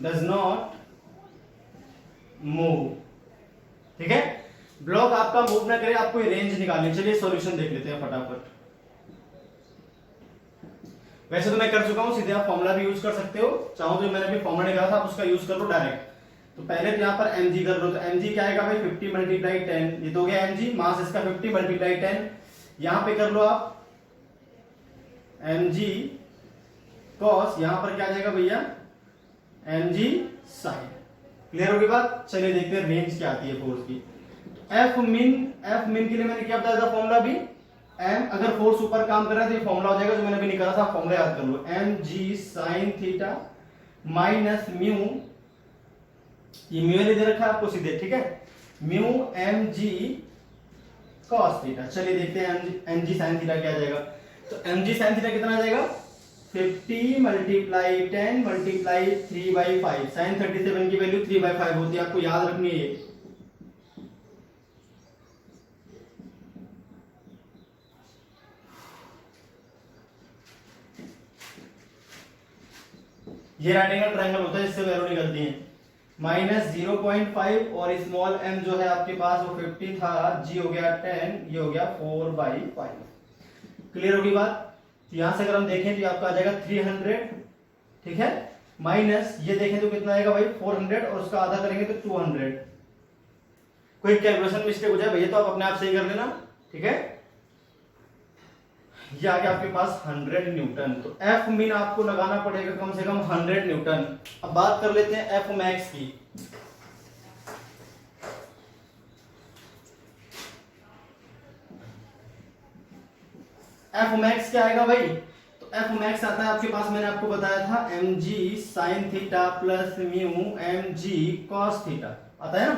does not move। ठीक है, ब्लॉक आपका मूव ना करे, आपको ये रेंज निकालनी। चलिए सॉल्यूशन देख लेते हैं फटाफट। वैसे तो मैं कर चुका हूं, सीधे आप फॉर्मूला भी यूज कर सकते हो, चाहो तो मैंने अभी फॉर्मूला निकाला था आप उसका यूज कर लो डायरेक्ट। तो पहले तो यहाँ पर mg कर लो, तो mg क्या आएगा भाई, 50 मल्टीप्लाई 10, ये तो हो गया mg, मास इसका 50 मल्टीप्लाई 10। यहां पे कर लो आप mg cos, यहां पर क्या आ जाएगा भैया, mg sin। क्लियर होगी बात। चलिए देखते हैं रेंज क्या आती है फोर्स की। एफ मिन के लिए मैंने क्या बताया था फॉर्मूला भी, एम, अगर फोर्स ऊपर काम कर रहा है तो ये फॉर्मूला हो जाएगा जो मैंने अभी निकाला था, फॉर्मूला याद कर लो, mg sin theta minus mu, ये म्यू दे रखा है आपको सीधे, ठीक है, म्यू mg cos थीटा। चलिए देखते हैं mg sin थीटा क्या आ जाएगा। तो mg sin थीटा कितना आ जाएगा, 50 मल्टीप्लाई 10 मल्टीप्लाई 3/5। sin 37 की वैल्यू 3/5 होती है, आपको याद रखनी है ये। ये राइट एंगल ट्रायंगल होता है, इससे वैल्यू निकलती है। माइनस 0.5 और स्मॉल m जो है आपके पास वो 50 था, g हो गया 10, ये हो गया 4/5। क्लियर होगी बात। तो यहां से अगर हम देखें तो आपका आ जाएगा 300, ठीक है, माइनस ये देखें तो कितना आएगा भाई 400, और उसका आधा करेंगे तो 200। कोई कैलकुलेशन मिस्टेक हो जाए भैया तो आप अपने आप सही कर लेना, ठीक है। ये आ गया आपके पास 100 न्यूटन। तो एफ मीन आपको लगाना पड़ेगा कम से कम 100 न्यूटन। अब बात कर लेते हैं एफ मैक्स की। एफ मैक्स क्या आएगा भाई, तो एफ मैक्स आता है आपके पास, मैंने आपको बताया था mg sin थीटा plus mu mg cos theta आता है ना।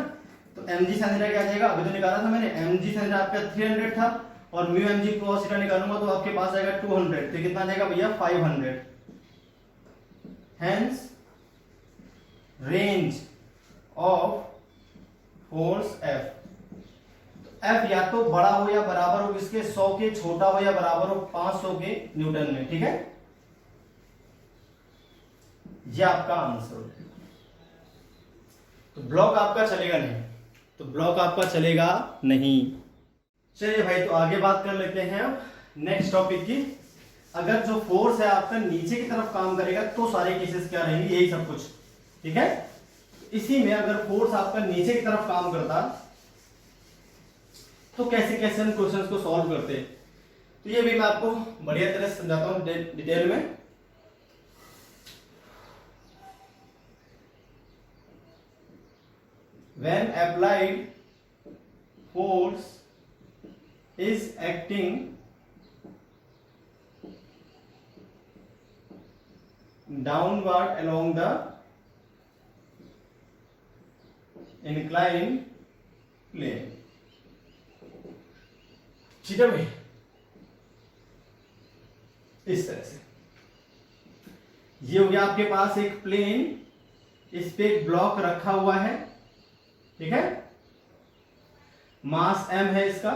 तो mg sin थीटा क्या आ जाएगा, अभी तो निकाला था मैंने, mg sin थीटा आपका 300 था, और म्यू mg cos थीटा निकालूंगा तो आपके पास आएगा 200। तो कितना आ जाएगा भैया 500। Hence range of force F, F या तो बड़ा हो या बराबर हो किसके, 100 के, छोटा हो या बराबर हो 500 के न्यूटन में, ठीक है। ये आपका आंसर। तो ब्लॉक आपका चलेगा नहीं, तो ब्लॉक आपका चलेगा नहीं। चलिए भाई, तो आगे बात कर लेते हैं अब नेक्स्ट टॉपिक की। अगर जो फोर्स है आपका नीचे की तरफ काम करेगा तो सारे केसेस क्या रहेंगे, यही सब कुछ, ठीक है। इसी में अगर फोर्स आपका नीचे की तरफ काम करता तो कैसे कैसे हम क्वेश्चंस को सॉल्व करते, तो ये भी मैं आपको बढ़िया तरह से समझाता हूं डिटेल में। When applied force is acting downward along the inclined plane। ठीक है भाई, इस तरह से ये हो गया आपके पास एक प्लेन, इस पे एक ब्लॉक रखा हुआ है, ठीक है, मास m है इसका।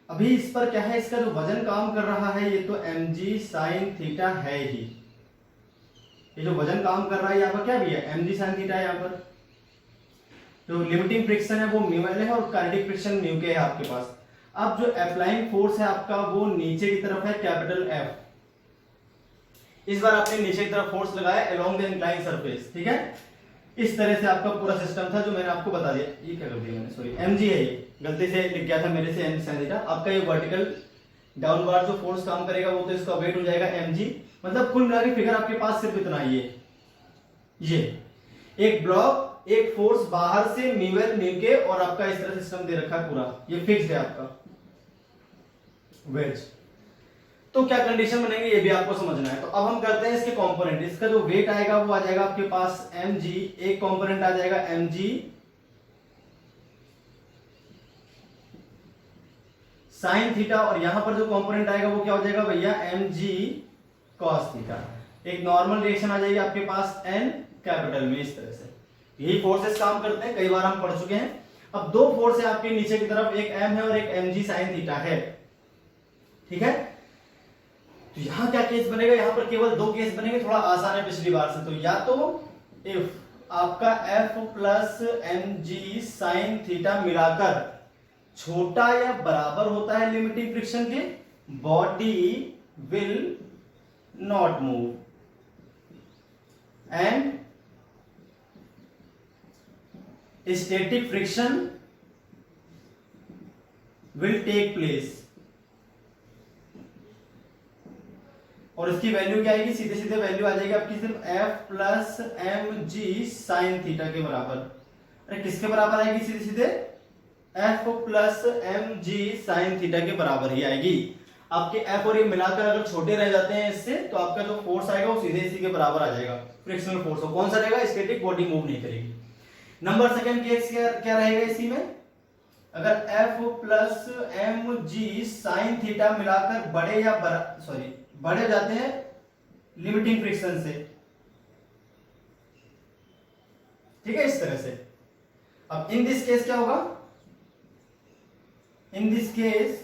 अभी इस पर क्या है, इसका जो वजन काम कर रहा है ये तो mg sin थीटा है ही, ये जो वजन काम कर रहा है यहाँ पर क्या भी है, mg sin थीटा है। यहाँ पर जो लिमिटिंग फ्रिक्शन है वो म्यू एल है और काइनेटिक फ्रिक्शन म्यू के है आपके पास। अब जो अप्लाइंग फोर्स है आपका वो नीचे की तरफ है, कैपिटल F। इस बार आपने नीचे की तरफ फोर्स लगाया अलोंग द इंक्लाइन सरफेस, ठीक है। इस तरह से आपका पूरा सिस्टम था जो मैंने आपको बता दिया। ये क्या कर दिया मैंने, सॉरी mg है, ये गलती से लिख गया था मेरे से mg sin थीटा। आपका ये वर्टिकल डाउनवर्ड जो फोर्स काम करेगा वो तो इसका वेट हो जाएगा mg। मतलब कुल मिला के फिगर आपके पास सिर्फ इतना ही है, ये एक ब्लॉक, एक फोर्स बाहर से म्यू एल म्यू के, और आपका इस तरह सिस्टम दे रखा है पूरा, ये फिक्स्ड है आपका वेज। तो क्या कंडीशन बनेंगे ये भी आपको समझना है। तो अब हम करते हैं इसके कंपोनेंट। इसका जो वेट आएगा वो आ जाएगा आपके पास mg, एक कंपोनेंट आ जाएगा mg sin थीटा, और यहां पर जो कंपोनेंट आएगा वो क्या हो जाएगा भैया, mg cos थीटा। एक नॉर्मल रिएक्शन आ जाएगी आपके पास n कैपिटल में, इस तरह से यही फोर्सेस काम करते हैं, कई बार हम पढ़ चुके हैं। अब दो फोर्स है आपके नीचे की तरफ, एक m है और एक mg sin थीटा है, ठीक है। तो यहां क्या केस बनेगा, यहां पर केवल दो केस बनेंगे, थोड़ा आसान है पिछली बार से। तो या तो इफ आपका f plus mg sin theta मिलाकर छोटा या बराबर होता है लिमिटिंग फ्रिक्शन के, body will not move and static friction will take place. और इसकी वैल्यू क्या आएगी, सीधे सीधे वैल्यू आ जाएगी आपकी सिर्फ f plus mg sin theta के बराबर। अरे किसके बराबर आएगी, सीधे सीधे f plus mg sin theta के बराबर ही आएगी। आपके f और ये मिलाकर अगर छोटे रह जाते हैं इससे, तो आपका जो फोर्स आएगा वो सीधे इसी के बराबर आ जाएगा, फ्रिक्शनल फोर्स। कौन सा रहेगा, स्टैटिक, बॉडी मूव नहीं करेगी। नंबर सेकंड केस क्या रहेगा इसी में, अगर f plus mg sin theta मिलाकर बड़े या बड़े जाते हैं लिमिटिंग फ्रिक्शन से, ठीक है, इस तरह से। अब इन दिस केस क्या होगा, इन this case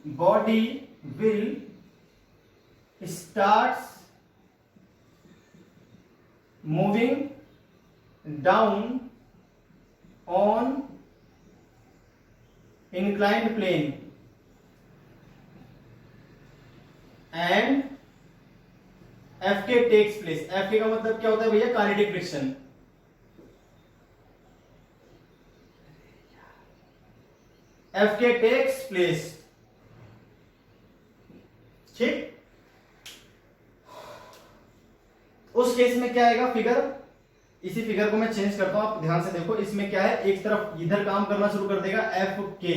body will starts moving down on inclined plane and Fk takes place। Fk का मतलब क्या होता है भैया, kinetic friction. Fk takes place, ठीक। उस केस में क्या आएगा फिगर, इसी फिगर को मैं चेंज करता हूं, आप ध्यान से देखो। इसमें क्या है, एक तरफ इधर काम करना शुरू कर देगा Fk,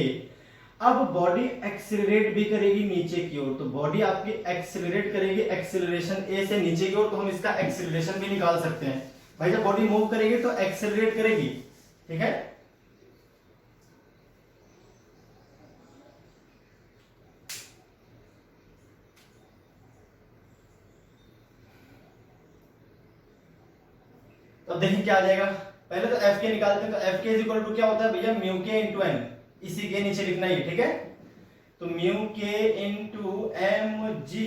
अब बॉडी एक्सेलरेट भी करेगी नीचे की ओर। तो बॉडी आपकी एक्सेलरेट करेगी, एक्सेलरेशन ए से नीचे की ओर, तो हम इसका एक्सेलरेशन भी निकाल सकते हैं भाई। जब बॉडी मूव करेगी तो एक्सेलरेट करेगी, ठीक है। तो देखिए क्या आ जाएगा, पहले तो Fk निकालते हैं। तो Fk इज इक्वल टू क्या होता है भैया, म्यू के इंटू एन, इसी के नीचे लिखना ही, ठीक है। तो mu K into mg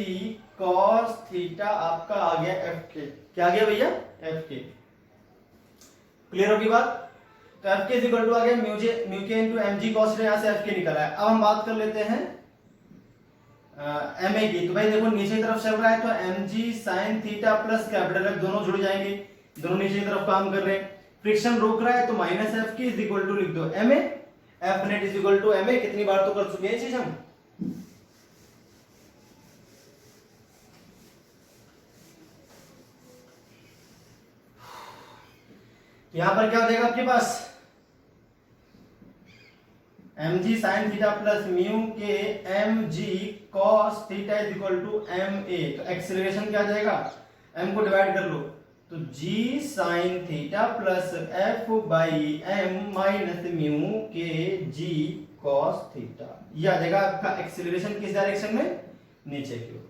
cos theta आपका आ गया Fk। क्या आ गया भैया, Fk। क्लियर होगी बात। तो Fk इज इक्वल टू आ गया mu K into mg cos, यहां से Fk निकला है। अब हम बात कर लेते हैं ma की। तो भाई देखो नीचे की तरफ चल रहा है, तो mg sin थीटा प्लस कैपिटल F दोनों जुड़ जाएंगे, दोनों नीचे की तरफ काम कर रहे हैं। फ्रिक्शन रोक रहा है तो minus Fk is equal to लिख दो ma, F net is equal to ma। कितनी बार तो कर चुके हैं चीज हम। यहां पर क्या हो जाएगा आपके पास, M G sine theta plus mu K M G cos theta is equal to M A. तो एक्सेलरेशन क्या आ जाएगा, एम को डिवाइड कर लो तो G sine theta plus F by M minus mu K G cos theta, ये आ जाएगा आपका एक्सेलरेशन किस डायरेक्शन में, नीचे की ओर।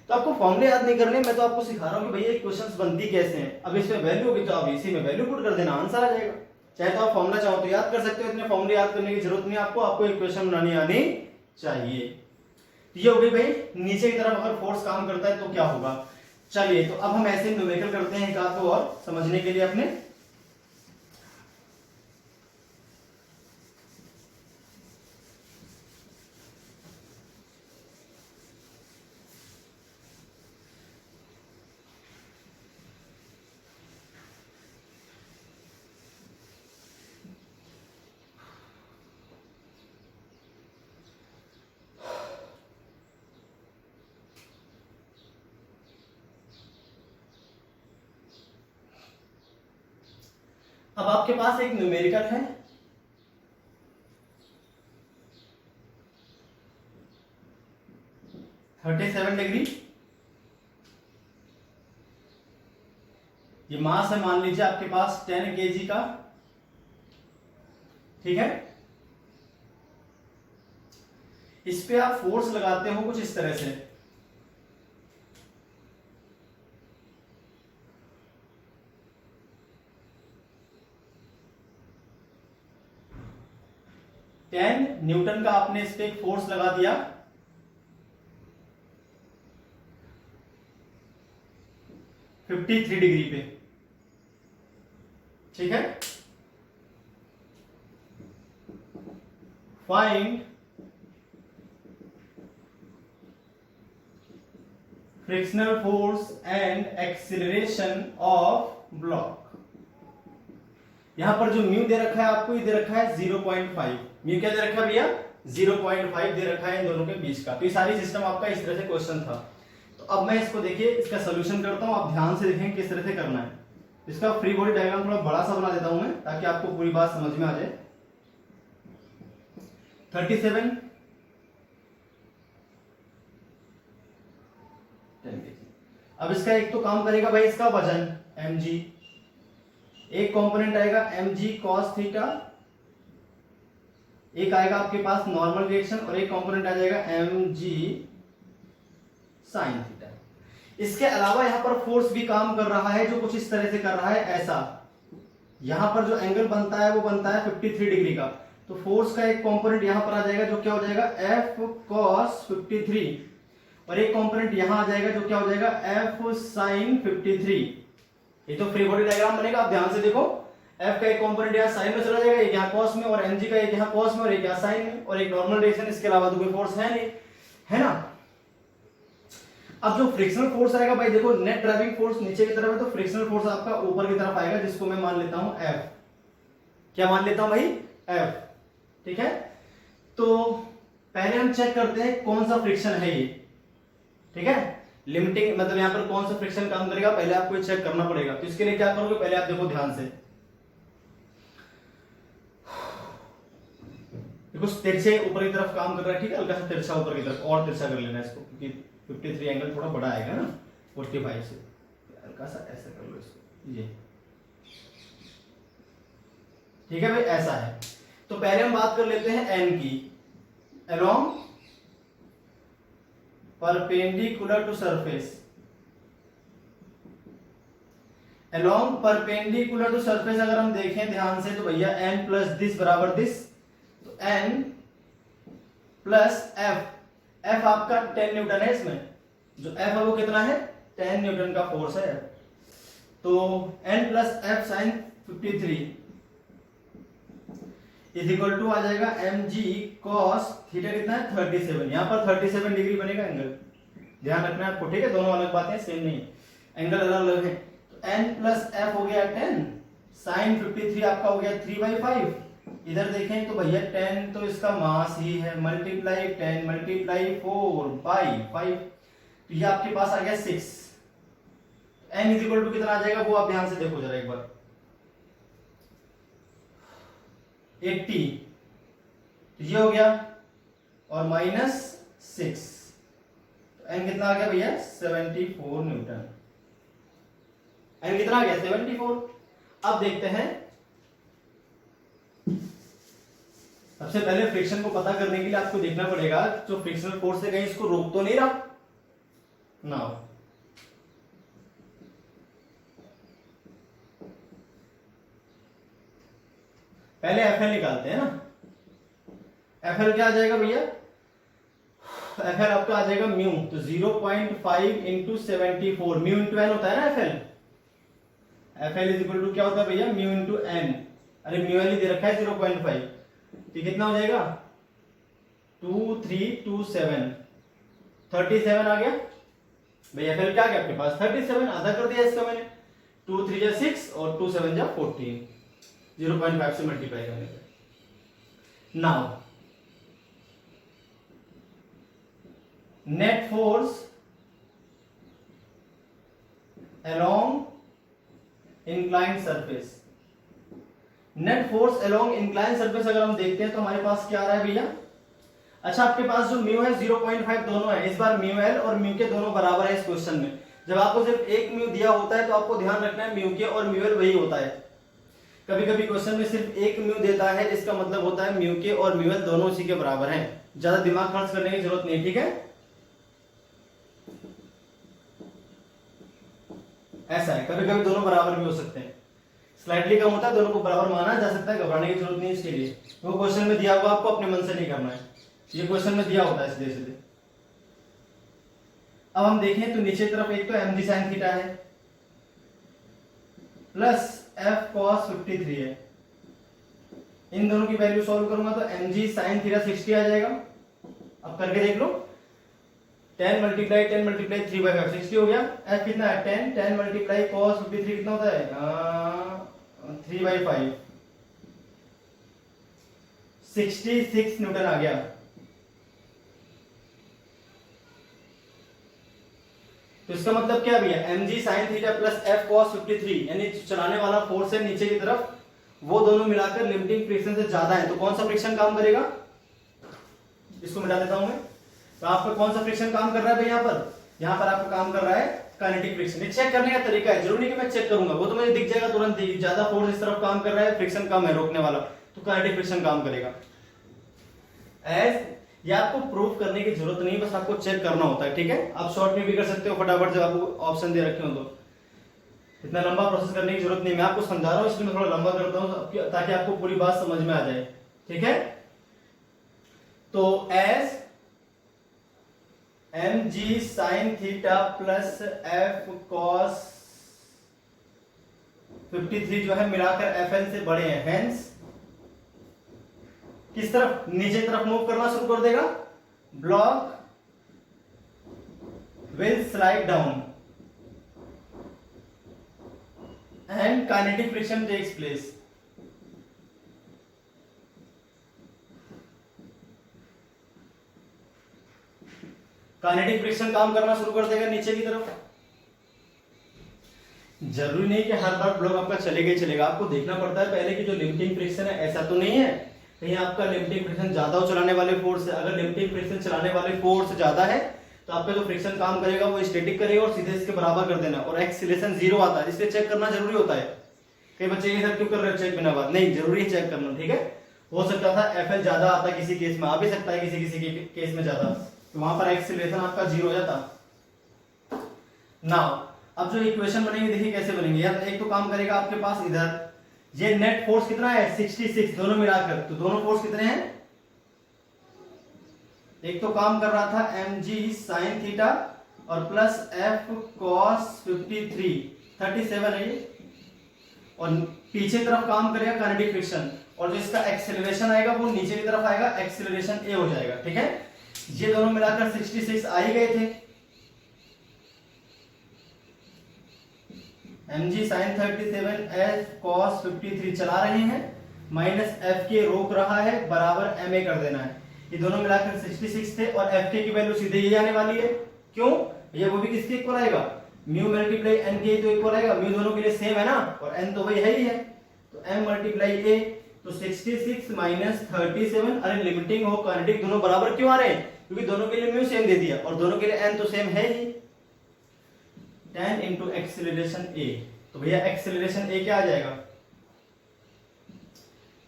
तो आपको फॉर्मूले याद नहीं करने, मैं तो आपको सिखा रहा हूं कि भैया क्वेश्चंस बनती कैसे हैं। अब इसमें वैल्यू होगी तो आप इसी में वैल्यू पुट कर देना, आंसर आ जाएगा। चाहे तो आप फॉर्मूला चाहो तो याद कर सकते हो, इतने फॉर्मूले याद करने की जरूरत नहीं आपको, आपको इक्वेशन बनानी आनी चाहिए। ये हो गई भाई नीचे की तरफ अगर फोर्स काम करता है तो क्या होगा। चलिए तो अब हम ऐसे न्यूमेरिकल करते हैं एक आध को और समझने के लिए अपने। अब आपके पास एक न्यूमेरिकल है, डिग्री, ये मास है मान लीजिए आपके पास 10 kg का, ठीक है। इस पे आप फोर्स लगाते हो कुछ इस तरह से, न्यूटन का आपने इस पे एक फोर्स लगा दिया, फिफ्टी 53 डिग्री पे, ठीक है। Find frictional force and acceleration of block. यहां पर जो म्यू दे रखा है आपको, ये दे रखा है 0.5। म्यू क्या दे रखा है भैया, 0.5 दे रखा है इन दोनों के बीच का। तो ये सारी सिस्टम आपका इस तरह से क्वेश्चन था। तो अब मैं इसको देखिए इसका सोल्यूशन करता हूं, आप ध्यान से देखें किस तरह से करना है। इसका फ्री बॉडी डायग्राम थोड़ा बड़ा सा बना देता हूं मैं, ताकि आपको पूरी बात समझ में आ जाए। 37 अब इसका एक तो काम करेगा भाई इसका वजन mg, एक कंपोनेंट आएगा mg cos थीटा, एक आएगा आपके पास नॉर्मल रिएक्शन और एक कंपोनेंट आ जाएगा mg sin थीटा। इसके अलावा यहां पर फोर्स भी काम कर रहा है जो कुछ इस तरह से कर रहा है, ऐसा। यहां पर जो एंगल बनता है वो बनता है 53 डिग्री का। तो फोर्स का एक कंपोनेंट यहां पर आ जाएगा जो क्या हो जाएगा f cos 53, और एक कंपोनेंट यहां आ जाएगा जो क्या हो जाएगा f sin 53। ये तो फ्री बॉडी डायग्राम बनेगा, आप ध्यान से देखो। f का एक कंपोनेंट यहां साइन में चला जाएगा, एक यहां cos में, और mg का एक यहां cos में और एक यहां sin में, और एक नॉर्मल डायरेक्शन। इसके अलावा तो कोई फोर्स है नहीं, है ना। अब जो फ्रिक्शनल फोर्स आएगा भाई देखो, नेट ड्राइविंग फोर्स नीचे की तरफ है, तो फ्रिक्शनल फोर्स आपका ऊपर की तरफ आएगा, जिसको मैं मान लेता हूं F। क्या मान लेता हूं भाई, F, ठीक है। तो पहले हम चेक करते हैं कौन सा फ्रिक्शन है ये, ठीक है। लिमिटिंग मतलब यहां पर कौन सा फ्रिक्शन काम करेगा, पहले आपको चेक करना पड़ेगा। तो इसके लिए क्या करोगे, पहले आप देखो ध्यान से, देखो तिरछे ऊपर की तरफ काम कर रहा है, ठीक है। हल्का सा तिरछा ऊपर की तरफ, और तिरछा कर लेना इसको, क्योंकि 53 एंगल थोड़ा बड़ा आएगा ना 45 से। हल्का सा ऐसा कर लो इसको, ये ठीक है भाई, ऐसा है। तो पहले हम बात कर लेते हैं एन की। Along perpendicular to surface, along perpendicular to surface अगर हम देखें ध्यान से, तो भैया एन प्लस दिस बराबर दिस, तो एन प्लस एफ, एफ आपका 10 न्यूटन है। इसमें जो एफ है वो कितना है, 10 न्यूटन का फोर्स है। तो N plus F sine 53 is equal to आ जाएगा mg cos थीटा कितना है 37। यहां पर 37 डिग्री बनेगा एंगल, ध्यान रखना है आपको, ठीक है। दोनों अलग बातें, सेम नहीं, एंगल अलग अलग है। तो n प्लस एफ हो गया 10, साइन 53 आपका हो गया 3/5। इधर देखें तो भैया 10 तो इसका मास ही है, मल्टीप्लाई 10 मल्टीप्लाई 4/5, तो ये आपके पास आ गया 6। n इज इक्वल टू कितना आ जाएगा वो आप ध्यान से देखो जरा एक बार, 80। तो ये हो गया और -6, तो n कितना आ गया भैया 74 न्यूटन। n कितना आ गया 74। अब देखते हैं, सबसे पहले फ्रिक्शन को पता करने के लिए आपको देखना पड़ेगा जो फ्रिक्शनल फोर्स है कहीं इसको रोक तो नहीं रहा ना। पहले FL निकालते हैं ना। FL क्या आ जाएगा भैया, FL आपका आ जाएगा म्यू, तो 0.5 इंटू 74, म्यू इंटू एन होता है ना FL। FL is equal to क्या होता है भैया, म्यू इंटू एन। अरे म्यू एल ही दे रखा है 0.5, तो कितना हो जाएगा 2327, 37 आ गया भैया। FL क्या आ गया आपके पास 37, आधा कर दिया इसका मैंने, 2 3 जा 6 और 2 7 जा 14, 0.5 से मल्टीप्लाई करने पे। Now net force along inclined surface, net force along inclined surface अगर हम देखते हैं तो हमारे पास क्या आ रहा है भैया। अच्छा, आपके पास जो म्यू है 0.5 दोनों है, इस बार म्यू एल और म्यू के दोनों बराबर है इस क्वेश्चन में। जब आपको सिर्फ एक म्यू दिया होता है तो आपको ध्यान रखना है म्यू के और म्यू एल वही होता है। कभी कभी क्वेश्चन में सिर्फ एक म्यू देता है, इसका मतलब होता है म्यू के और म्यू एल दोनों उसी के बराबर हैं। ज्यादा दिमाग खर्च करने की जरूरत नहीं, ठीक है। ऐसा है, कभी कभी दोनों बराबर भी हो सकते हैं, स्लाइटली कम होता है, दोनों को बराबर माना जा सकता है, घबराने की जरूरत नहीं इसके लिए। वो क्वेश्चन में दिया हुआ आपको अपने मन से नहीं करना है, ये क्वेश्चन में दिया होता है सीधे सीधे। अब हम देखें तो नीचे तरफ एक तो mg sin थीटा है प्लस f cos 53 है। इन दोनों की वैल्यू सॉल्व करूंगा तो mg sin थीटा 60 आ जाएगा। अब करके देख लो, 10 मल्टीप्लाई 10 मल्टीप्लाई 3/5 60 हो गया। f कितना है 10, 10 मल्टीप्लाई cos 53 कितना होता है 3/5, 66 न्यूटन आ गया। तो इसका मतलब क्या भैया, mg sin थीटा प्लस f cos 53 यानी चलाने वाला फोर्स है नीचे की तरफ, वो दोनों मिलाकर लिमिटिंग फ्रिक्शन से ज्यादा है। तो कौन सा फ्रिक्शन काम करेगा, इसको मिटा देता हूं मैं। तो आपका कौन सा फ्रिक्शन काम कर रहा है भाई, यहाँ पर आपका काम कर रहा है काइनेटिक फ्रिक्शन। ये चेक करने का तरीका है, जरूरी नहीं कि मैं चेक करूंगा, वो तो मुझे दिख जाएगा तुरंत ही। ज्यादा फोर्स इस तरफ काम कर रहा है, फ्रिक्शन कम है रोकने वाला, तो काइनेटिक फ्रिक्शन काम करेगा। ये आपको प्रूफ करने की जरूरत नहीं, बस आपको चेक करना होता है, ठीक है। आप शॉर्ट में भी कर सकते हो फटाफट जब आपको ऑप्शन दे रखे हो तो। इतना लंबा प्रोसेस करने की जरूरत नहीं, मैं आपको समझा रहा हूं इसलिए मैं थोड़ा लंबा करता हूं ताकि आपको पूरी बात समझ में आ जाए, ठीक है। तो एज mg sin थीटा प्लस f cos 53 जो है मिलाकर fn से बड़े हैं, हेंस किस तरफ, नीचे तरफ मूव करना शुरू कर देगा, block will slide down and kinetic friction takes place. Kinetic friction काम करना शुरू कर देगा नीचे की तरफ। जरूरी नहीं कि हर बार ब्लॉक आपका चलेगा ही चलेगा, आपको देखना पड़ता है पहले कि जो लिमिटिंग फ्रिक्शन है, ऐसा तो नहीं है कहीं आपका लिमिटिंग फ्रिक्शन ज्यादा हो चलाने वाले फोर्स से। अगर लिमिटिंग फ्रिक्शन चलाने वाले फोर्स ज्यादा है तो आपका जो फ्रिक्शन काम करेगा वो स्टैटिक करेगा और सीधे इसके बराबर कर देना, और एक्सीलरेशन 0 आता है, इसलिए चेक करना जरूरी होता है। कई बच्चे ये सब क्यों कर रहे हो चेक बिना बात, नहीं जरूरी है चेक करना, ठीक है। हो सकता था एफएल ज्यादा आता किसी केस में, आ भी सकता है किसी किसी के केस में ज्यादा, तो वहां पर एक्सीलरेशन आपका 0 हो जाता। नाउ अब जो इक्वेशन बनेगी देखिए कैसे बनेंगे यार। एक तो काम करेगा आपके पास इधर, ये नेट फोर्स कितना है 66 दोनों मिलाकर, तो दोनों फोर्स कितने हैं, एक तो काम कर रहा था mg sin थीटा और प्लस f cos 53 37 है ये, और पीछे तरफ काम करेगा काइनेटिक फ्रिक्शन, और जो इसका एक्सेलरेशन आएगा वो नीचे की तरफ आएगा, एक्सेलरेशन a हो जाएगा, ठीक है। ये दोनों मिलाकर 66 आ ही गए थे। mg sin 37 f cos 53 चला रहे हैं, माइनस f के रोक रहा है, बराबर ma कर देना है। ये दोनों मिलाकर 66 थे और f के की वैल्यू सीधे ये आने वाली है, क्यों, ये वो भी किसके इक्वल आएगा, म्यू मल्टीप्लाई n के तो इक्वल आएगा, म्यू दोनों के लिए सेम है ना, और n तो वही है ही है, तो m मल्टीप्लाई a, तो 66 माइनस 37, अरे लिमिटिंग और काइनेटिक दोनों बराबर क्यों आ रहे हैं? क्योंकि दोनों के लिए म्यू सेम दे दिया और दोनों के लिए n तो सेम है ही। 10 इंटू एक्सेलरेशन a, तो भैया एक्सेलरेशन a क्या आ जाएगा?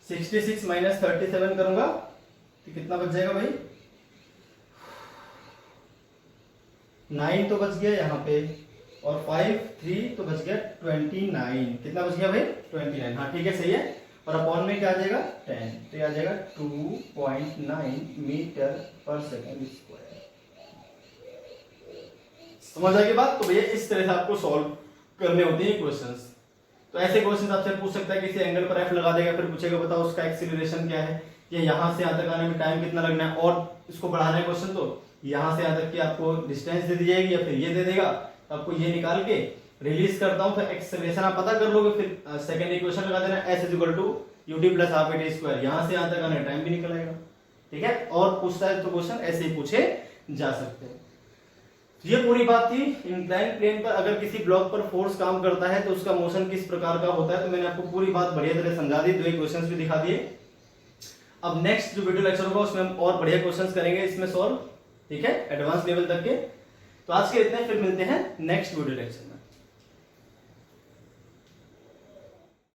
66 माइनस 37 करूंगा तो कितना बच जाएगा भाई? 9 तो बच गया यहाँ पे, और 5 3 तो बच गया 29। कितना बच गया भाई? 29। हाँ ठीक है, सही है। और अपॉन में क्या आ जाएगा? 10, तो ये आ जाएगा 2.9 मीटर पर सेकेंड स्क्वायर। समझ आ गई बात? तो भैया इस तरह से आपको सॉल्व करने होते हैं क्वेश्चंस। तो ऐसे क्वेश्चंस आपसे पूछ सकता है, किसी एंगल पर एफ लगा देगा, फिर पूछेगा बताओ उसका एक्सीलरेशन क्या है, या यहाँ से यहाँ तक आने में टाइम कितना लगना है, और इसको बढ़ाना है क्वेश्चन तो यहाँ से यहाँ तक की आपको डिस्टेंस दे दी जाएगी, या फिर ये दे देगा, तो आपको ये निकाल के रिलीज करता हूँ, तो एक्सेलरेशन आप पता कर लोगे, फिर सेकंड इक्वेशन लगा देना s equal to ut plus half at square, यहाँ से यहाँ तक आने टाइम भी निकल आएगा। ठीक है, और पूछता है तो क्वेश्चन ऐसे ही पूछे जा सकते हैं। ये पूरी बात थी। इंक्लाइन प्लेन पर अगर किसी ब्लॉक पर फोर्स काम करता है तो उसका मोशन किस प्रकार का होता है, तो मैंने आपको पूरी बात बढ़िया तरह समझा दी, 2 क्वेश्चंस भी दिखा दिए। अब नेक्स्ट जो वीडियो लेक्चर होगा उसमें हम और बढ़िया क्वेश्चंस करेंगे इसमें सॉल्व, ठीक है, एडवांस लेवल तक के। तो आज के इतने, फिर मिलते हैं नेक्स्ट वीडियो लेक्चर में।